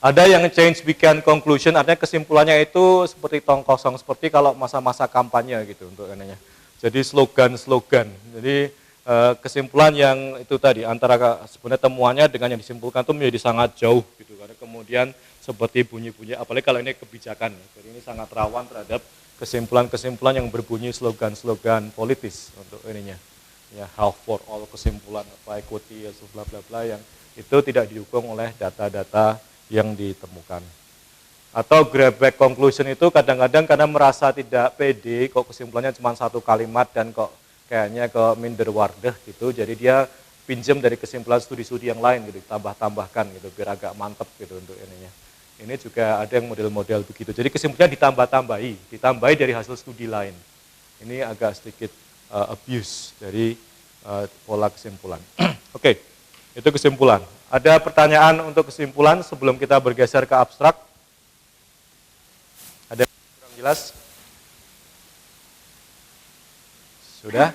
Ada yang change weekend conclusion, artinya kesimpulannya itu seperti tong kosong, seperti kalau masa-masa kampanye gitu untuk ininya. Jadi slogan-slogan. Jadi kesimpulan yang itu tadi antara sebenarnya temuannya dengan yang disimpulkan itu menjadi sangat jauh gitu. Karena kemudian seperti bunyi-bunyi, apalagi kalau ini kebijakan. Jadi ini sangat rawan terhadap kesimpulan-kesimpulan yang berbunyi slogan-slogan politis untuk ininya. Ya, half for all kesimpulan, apa equity, bla bla bla yang itu tidak didukung oleh data-data yang ditemukan. Atau grab back conclusion itu kadang-kadang karena merasa tidak pede, kok kesimpulannya cuma satu kalimat dan kok kayaknya ke minderwaardig gitu, jadi dia pinjam dari kesimpulan studi-studi yang lain gitu, tambah-tambahkan gitu, biar agak mantep gitu untuk ininya. Ini juga ada yang model-model begitu, jadi kesimpulannya ditambahi dari hasil studi lain. Ini agak sedikit abuse dari pola kesimpulan. Oke, itu kesimpulan. Ada pertanyaan untuk kesimpulan sebelum kita bergeser ke abstrak? Ada yang kurang jelas? Sudah?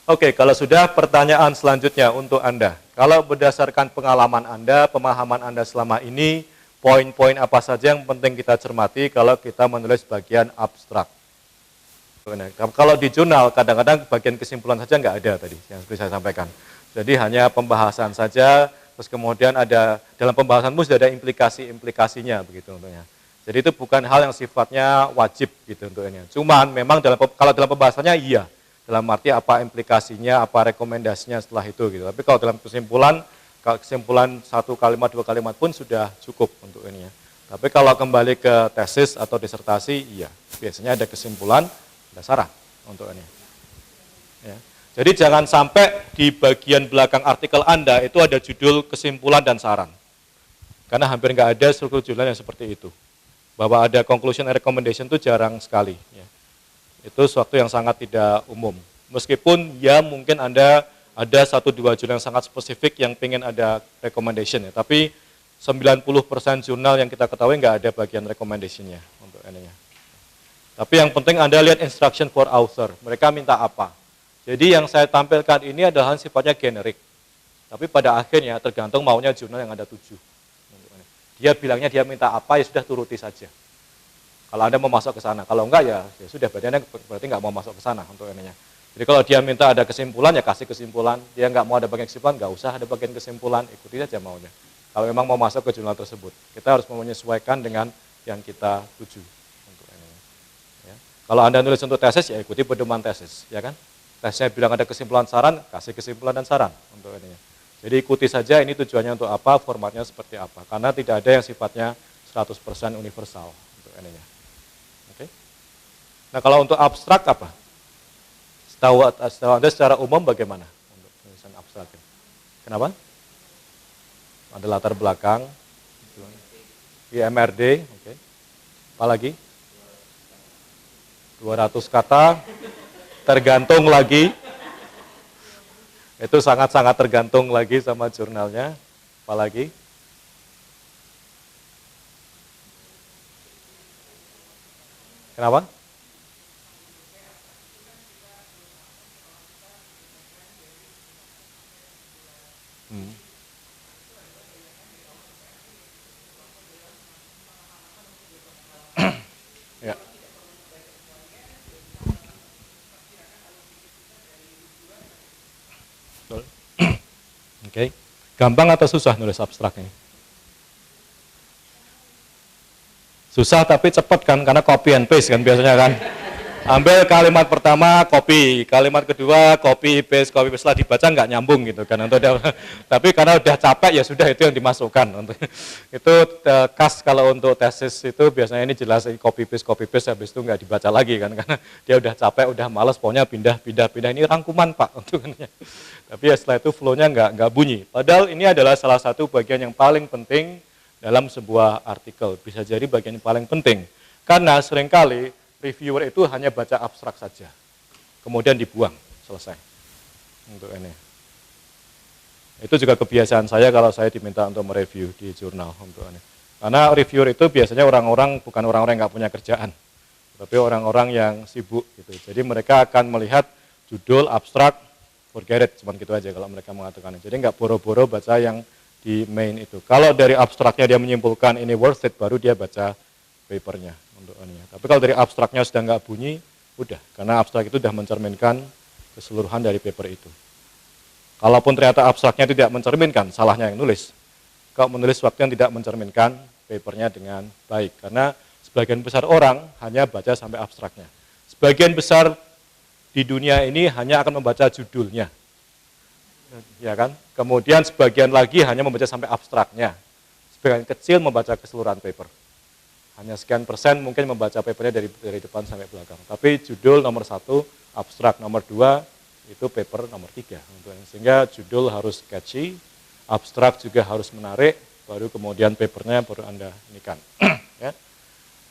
Oke, kalau sudah, pertanyaan selanjutnya untuk Anda. Kalau berdasarkan pengalaman Anda, pemahaman Anda selama ini, poin-poin apa saja yang penting kita cermati kalau kita menulis bagian abstrak? Kalau di jurnal, kadang-kadang bagian kesimpulan saja nggak ada tadi, yang seperti saya sampaikan. Jadi hanya pembahasan saja, terus kemudian ada, dalam pembahasanmu sudah ada implikasi-implikasinya, begitu tentunya. Jadi itu bukan hal yang sifatnya wajib gitu untuk ini. Cuman memang kalau dalam pembahasannya iya, dalam arti apa implikasinya, apa rekomendasinya setelah itu gitu. Tapi kalau dalam kesimpulan satu kalimat, dua kalimat pun sudah cukup untuk ini ya. Tapi kalau kembali ke tesis atau disertasi, iya, biasanya ada kesimpulan, ada saran untuk ini. Ya. Jadi jangan sampai di bagian belakang artikel Anda itu ada judul kesimpulan dan saran. Karena hampir nggak ada struktur jurnal yang seperti itu. Bahwa ada conclusion and recommendation itu jarang sekali. Ya. Itu suatu yang sangat tidak umum. Meskipun ya mungkin Anda ada 1-2 jurnal yang sangat spesifik yang pengen ada recommendation ya. Tapi 90% jurnal yang kita ketahui nggak ada bagian recommendation-nya untuk ininya. Tapi yang penting Anda lihat instruction for author. Mereka minta apa. Jadi yang saya tampilkan ini adalah sifatnya generik. Tapi pada akhirnya tergantung maunya jurnal yang ada 7. Dia bilangnya dia minta apa, ya sudah turuti saja. Kalau Anda mau masuk ke sana, kalau enggak ya sudah, berarti nggak mau masuk ke sana untuk ininya. Jadi kalau dia minta ada kesimpulan, ya kasih kesimpulan. Dia nggak mau ada bagian kesimpulan, nggak usah ada bagian kesimpulan, ikuti saja maunya. Kalau memang mau masuk ke jurnal tersebut, kita harus menyesuaikan dengan yang kita tuju. Untuk ininya. Ya. Kalau Anda nulis untuk tesis, ya ikuti pedoman tesis, ya kan? Tesisnya bilang ada kesimpulan saran, kasih kesimpulan dan saran untuk ininya. Jadi ikuti saja ini tujuannya untuk apa, formatnya seperti apa. Karena tidak ada yang sifatnya 100% universal untuk ininya. Nah kalau untuk abstrak apa? Setahu Anda secara umum bagaimana untuk tulisan abstrak? Kenapa? Ada latar belakang, IMRD, oke. Apa lagi? 200 kata, tergantung lagi. Itu sangat-sangat tergantung lagi sama jurnalnya. Apa lagi? Kenapa? Ya. Oke. Gampang atau susah nulis abstrak ini? Susah tapi cepat kan, karena copy and paste kan biasanya kan. Ambil kalimat pertama, copy, kalimat kedua, copy paste, setelah dibaca nggak nyambung gitu kan. Tapi karena udah capek ya sudah itu yang dimasukkan. Itu khas kalau untuk tesis itu biasanya ini jelas copy paste habis itu nggak dibaca lagi kan, karena dia udah capek, udah malas, pokoknya pindah ini rangkuman Pak. Tapi ya setelah itu flow-nya nggak bunyi. Padahal ini adalah salah satu bagian yang paling penting dalam sebuah artikel, bisa jadi bagian yang paling penting. Karena seringkali reviewer itu hanya baca abstrak saja, kemudian dibuang, selesai. Untuk ini. Itu juga kebiasaan saya kalau saya diminta untuk mereview di jurnal. Untuk ini. Karena reviewer itu biasanya bukan orang-orang yang nggak punya kerjaan, tapi orang-orang yang sibuk. Gitu. Jadi mereka akan melihat judul abstrak, forget it, cuma gitu aja kalau mereka mengatakan. Jadi nggak boro-boro baca yang di main itu. Kalau dari abstraknya dia menyimpulkan ini worth it, baru dia baca papernya. Untuk ininya. Tapi kalau dari abstraknya sudah nggak bunyi, udah, karena abstrak itu sudah mencerminkan keseluruhan dari paper itu. Kalaupun ternyata abstraknya tidak mencerminkan, salahnya yang nulis. Kalau menulis sesuatu yang tidak mencerminkan papernya dengan baik, karena sebagian besar orang hanya baca sampai abstraknya. Sebagian besar di dunia ini hanya akan membaca judulnya, ya kan? Kemudian sebagian lagi hanya membaca sampai abstraknya. Sebagian kecil membaca keseluruhan paper. Hanya sekian persen mungkin membaca papernya dari depan sampai belakang. Tapi judul nomor 1, abstrak nomor 2, itu paper nomor 3. Sehingga judul harus catchy, abstrak juga harus menarik, baru kemudian papernya baru Anda inikan. Ya.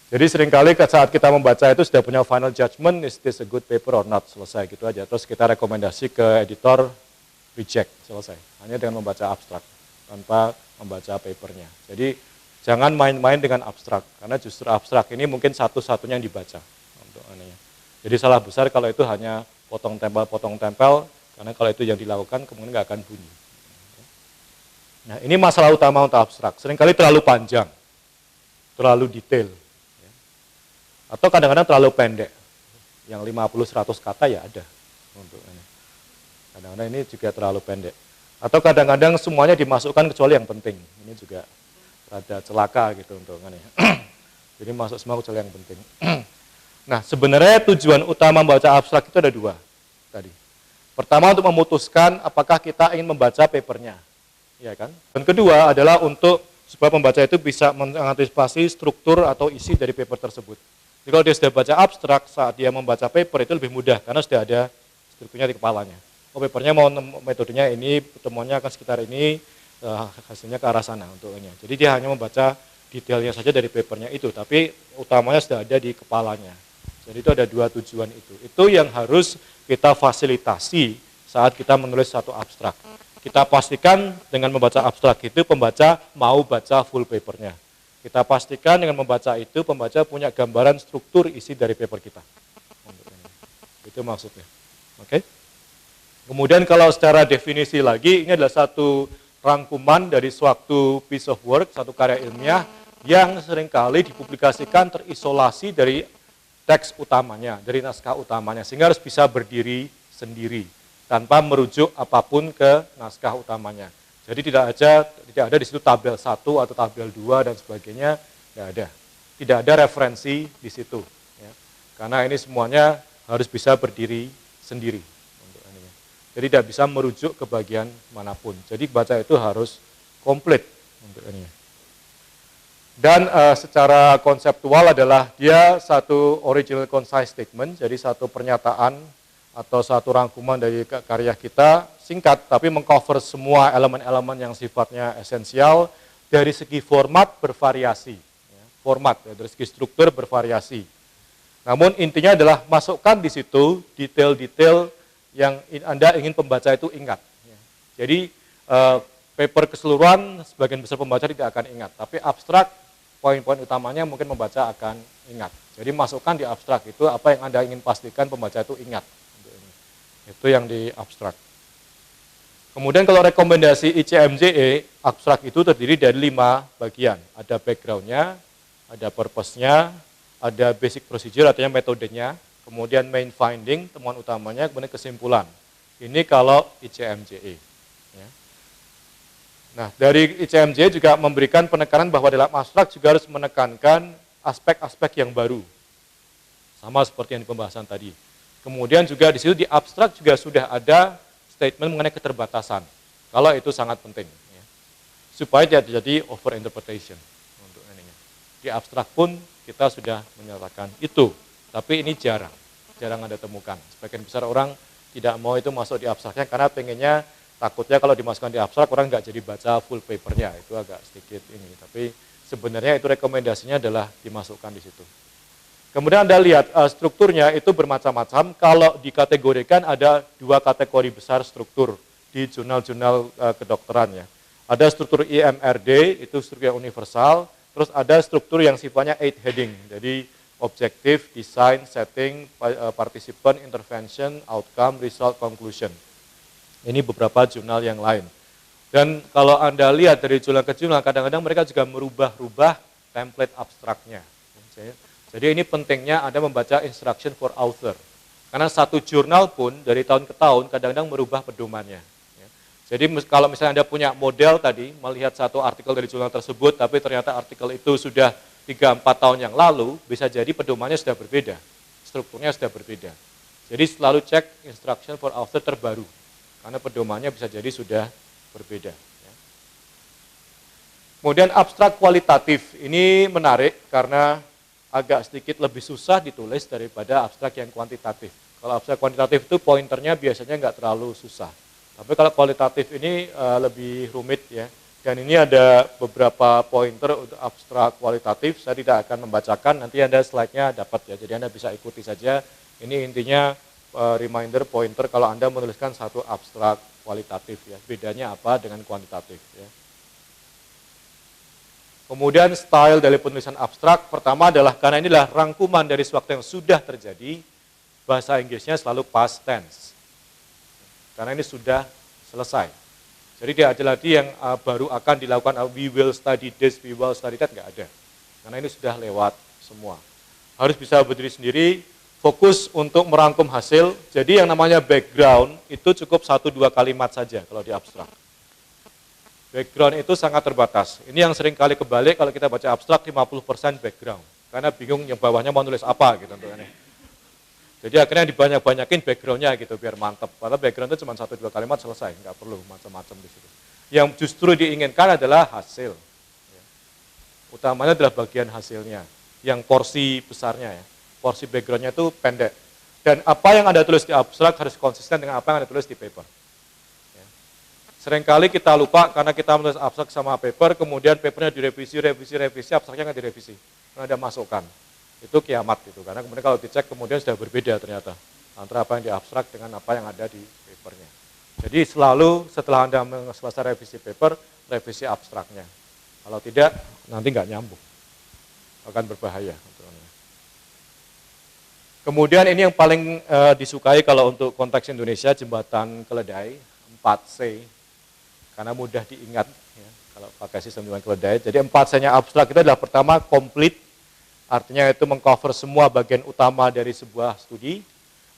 Jadi seringkali saat kita membaca itu sudah punya final judgment, is this a good paper or not, selesai gitu aja. Terus kita rekomendasi ke editor, reject, selesai. Hanya dengan membaca abstrak, tanpa membaca papernya. Jadi jangan main-main dengan abstrak, karena justru abstrak ini mungkin satu-satunya yang dibaca. Jadi salah besar kalau itu hanya potong tempel, karena kalau itu yang dilakukan kemudian nggak akan bunyi. Nah ini masalah utama untuk abstrak, seringkali terlalu panjang, terlalu detail, atau kadang-kadang terlalu pendek, yang 50-100 kata ya ada. Untuk ini. Kadang-kadang ini juga terlalu pendek. Atau kadang-kadang semuanya dimasukkan kecuali yang penting, ini juga ada celaka gitu untuk ini. Jadi masuk semua kecuali yang penting. Nah, sebenarnya tujuan utama membaca abstrak itu ada 2 tadi. Pertama untuk memutuskan apakah kita ingin membaca papernya, ya kan? Dan kedua adalah untuk supaya pembaca itu bisa mengantisipasi struktur atau isi dari paper tersebut. Jadi kalau dia sudah baca abstrak, saat dia membaca paper itu lebih mudah karena sudah ada strukturnya di kepalanya. Oh, papernya mau metodenya ini, pertemuannya akan sekitar ini, hasilnya ke arah sana untuk ini. Jadi dia hanya membaca detailnya saja dari papernya itu, tapi utamanya sudah ada di kepalanya. Jadi itu ada 2 tujuan itu. Itu yang harus kita fasilitasi saat kita menulis satu abstrak. Kita pastikan dengan membaca abstrak itu pembaca mau baca full papernya. Kita pastikan dengan membaca itu pembaca punya gambaran struktur isi dari paper kita. Itu maksudnya. Oke? Kemudian kalau secara definisi lagi, ini adalah satu rangkuman dari suatu piece of work, satu karya ilmiah yang seringkali dipublikasikan terisolasi dari teks utamanya, dari naskah utamanya, sehingga harus bisa berdiri sendiri tanpa merujuk apapun ke naskah utamanya. Jadi tidak ada di situ tabel 1 atau tabel 2 dan sebagainya, tidak ada. Tidak ada referensi di situ. Ya. Karena ini semuanya harus bisa berdiri sendiri. Jadi tidak bisa merujuk ke bagian manapun. Jadi baca itu harus komplit untuk ini. Dan secara konseptual adalah dia satu original concise statement, jadi satu pernyataan atau satu rangkuman dari karya kita, singkat tapi mengcover semua elemen-elemen yang sifatnya esensial, dari segi format bervariasi. Format, dari segi struktur bervariasi. Namun intinya adalah masukkan di situ detail-detail yang Anda ingin pembaca itu ingat. Jadi paper keseluruhan sebagian besar pembaca tidak akan ingat, tapi abstrak poin-poin utamanya mungkin pembaca akan ingat. Jadi masukkan di abstrak itu apa yang Anda ingin pastikan pembaca itu ingat. Itu yang di abstrak. Kemudian kalau rekomendasi ICMJE, abstrak itu terdiri dari 5 bagian. Ada background-nya, ada purpose-nya, ada basic procedure artinya metodenya, kemudian main finding, temuan utamanya, kemudian kesimpulan. Ini kalau ICMJE. Ya. Nah, dari ICMJ juga memberikan penekanan bahwa dalam abstrak juga harus menekankan aspek-aspek yang baru. Sama seperti yang di pembahasan tadi. Kemudian juga di situ di abstrak juga sudah ada statement mengenai keterbatasan. Kalau itu sangat penting. Ya. Supaya tidak terjadi overinterpretation. Untuk ininya. Di abstrak pun kita sudah menyatakan itu. Tapi ini jarang Anda temukan. Sebagian besar orang tidak mau itu masuk di abstraknya karena pengennya takutnya kalau dimasukkan di abstrak orang nggak jadi baca full papernya, itu agak sedikit ini. Tapi sebenarnya itu rekomendasinya adalah dimasukkan di situ. Kemudian Anda lihat strukturnya itu bermacam-macam. Kalau dikategorikan ada 2 kategori besar struktur di jurnal-jurnal kedokteran ya. Ada struktur IMRD, itu struktur yang universal. Terus ada struktur yang sifatnya 8 heading. Jadi objektif, design, setting, participant, intervention, outcome, result, conclusion. Ini beberapa jurnal yang lain. Dan kalau Anda lihat dari jurnal ke jurnal, kadang-kadang mereka juga merubah-rubah template abstraknya. Jadi ini pentingnya Anda membaca instruction for author. Karena satu jurnal pun dari tahun ke tahun kadang-kadang merubah pedomannya. Jadi kalau misalnya Anda punya model tadi, melihat satu artikel dari jurnal tersebut, tapi ternyata artikel itu sudah 3-4 tahun yang lalu, bisa jadi pedomannya sudah berbeda. Strukturnya sudah berbeda. Jadi selalu cek instruction for author terbaru. Karena pedomannya bisa jadi sudah berbeda. Kemudian abstrak kualitatif, ini menarik karena agak sedikit lebih susah ditulis daripada abstrak yang kuantitatif. Kalau abstrak kuantitatif itu pointernya biasanya nggak terlalu susah. Tapi kalau kualitatif ini lebih rumit ya. Dan ini ada beberapa pointer untuk abstrak kualitatif, saya tidak akan membacakan, nanti Anda slide-nya dapat ya, jadi Anda bisa ikuti saja. Ini intinya reminder pointer kalau Anda menuliskan satu abstrak kualitatif ya, bedanya apa dengan kuantitatif ya. Kemudian style dari penulisan abstrak, pertama adalah karena inilah rangkuman dari sesuatu yang sudah terjadi, bahasa Inggrisnya selalu past tense. Karena ini sudah selesai. Jadi tidak ada lagi yang baru akan dilakukan, we will study this, we will study that, nggak ada. Karena ini sudah lewat semua. Harus bisa berdiri sendiri, fokus untuk merangkum hasil. Jadi yang namanya background itu cukup 1-2 kalimat saja kalau di abstrak. Background itu sangat terbatas. Ini yang sering kali kebalik kalau kita baca abstrak 50% background. Karena bingung yang bawahnya mau nulis apa gitu. Jadi akhirnya dibanyak-banyakin backgroundnya gitu biar mantap. Padahal background itu cuma 1-2 kalimat selesai, nggak perlu macam-macam di situ. Yang justru diinginkan adalah hasil. Utamanya adalah bagian hasilnya, yang porsi besarnya ya. Porsi backgroundnya itu pendek. Dan apa yang Anda tulis di abstrak harus konsisten dengan apa yang Anda tulis di paper. Ya. Seringkali kita lupa karena kita menulis abstrak sama paper, kemudian papernya direvisi, abstraknya nggak direvisi. Karena ada masukan. Itu kiamat gitu, karena kemudian kalau dicek kemudian sudah berbeda ternyata antara apa yang di abstrak dengan apa yang ada di papernya. Jadi selalu setelah Anda selesai revisi paper, revisi abstraknya. Kalau tidak, nanti nggak nyambung, akan berbahaya. Kemudian ini yang paling disukai kalau untuk konteks Indonesia, jembatan keledai 4C, karena mudah diingat. Ya. kalau pakai sistem molecular diet. Jadi 4 C-nya abstrak itu adalah pertama complete, artinya itu mengcover semua bagian utama dari sebuah studi.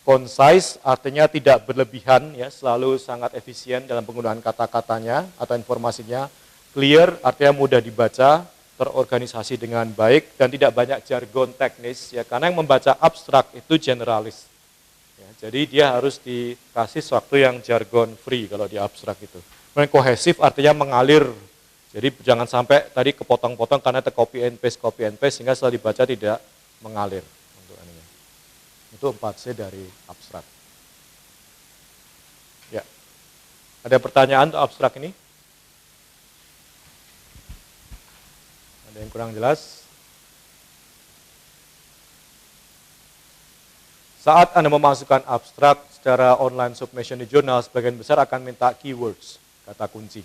Concise artinya tidak berlebihan, ya, selalu sangat efisien dalam penggunaan kata-katanya atau informasinya. Clear artinya mudah dibaca, terorganisasi dengan baik, dan tidak banyak jargon teknis, ya, karena yang membaca abstrak itu generalis. Ya, jadi dia harus dikasih sesuatu yang jargon free kalau di abstrak itu. Kemudian kohesif artinya mengalir. Jadi jangan sampai tadi kepotong-potong karena copy and paste sehingga setelah dibaca tidak mengalir. Itu 4C dari abstrak. Ya. Ada pertanyaan untuk abstrak ini? Ada yang kurang jelas? Saat Anda memasukkan abstrak secara online submission di jurnal, sebagian besar akan minta keywords, kata kunci,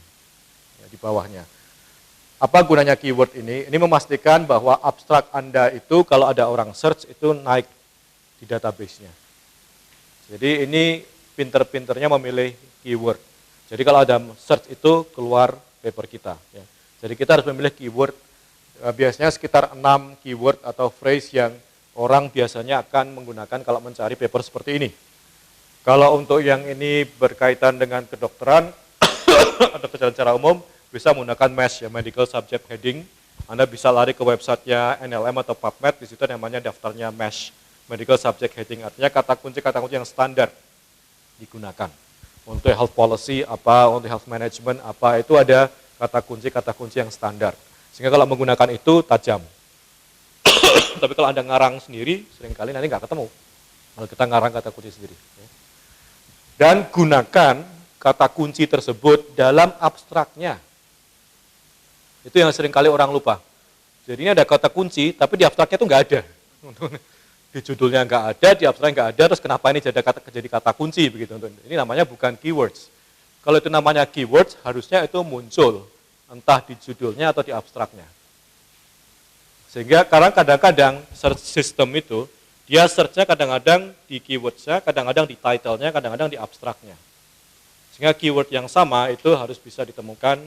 ya, di bawahnya. Apa gunanya keyword ini? Ini memastikan bahwa abstrak Anda itu kalau ada orang search itu naik di database-nya. Jadi ini pinter-pinternya memilih keyword. Jadi kalau ada search itu keluar paper kita. Ya. Jadi kita harus memilih keyword, biasanya sekitar 6 keyword atau phrase yang orang biasanya akan menggunakan kalau mencari paper seperti ini. Kalau untuk yang ini berkaitan dengan kedokteran atau kesehatan secara umum, bisa menggunakan MASH, ya, Medical Subject Heading. Anda bisa lari ke websitenya NLM atau PubMed, di situ namanya daftarnya MASH. Medical Subject Heading artinya kata kunci yang standar digunakan. Untuk health policy apa, untuk health management apa, itu ada kata kunci yang standar. Sehingga kalau menggunakan itu tajam. Tapi kalau Anda ngarang sendiri, seringkali nanti nggak ketemu. Kalau kita ngarang kata kunci sendiri. Dan gunakan kata kunci tersebut dalam abstraknya. Itu yang seringkali orang lupa. Jadi ini ada kata kunci, tapi di abstraknya itu nggak ada. Di judulnya nggak ada, di abstraknya nggak ada, terus kenapa ini jadi kata kunci begitu? Ini namanya bukan keywords. Kalau itu namanya keywords, harusnya itu muncul entah di judulnya atau di abstraknya. Sehingga kadang-kadang search system itu dia search-nya kadang-kadang di keywords-nya, kadang-kadang di title-nya, kadang-kadang di abstraknya. Sehingga keyword yang sama itu harus bisa ditemukan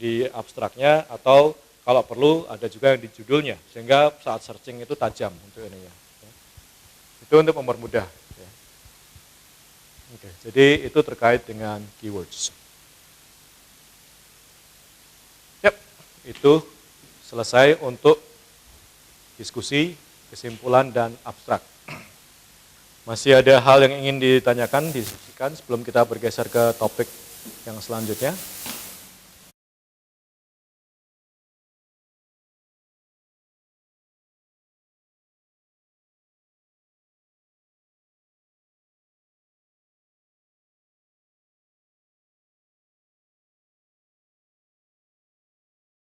di abstraknya atau kalau perlu ada juga yang di judulnya. Sehingga saat searching itu tajam untuk ini ya. Itu untuk mempermudah. Ya. Oke, jadi itu terkait dengan keywords. Yap, itu selesai untuk diskusi, kesimpulan, dan abstrak. Masih ada hal yang ingin ditanyakan, diskusikan sebelum kita bergeser ke topik yang selanjutnya?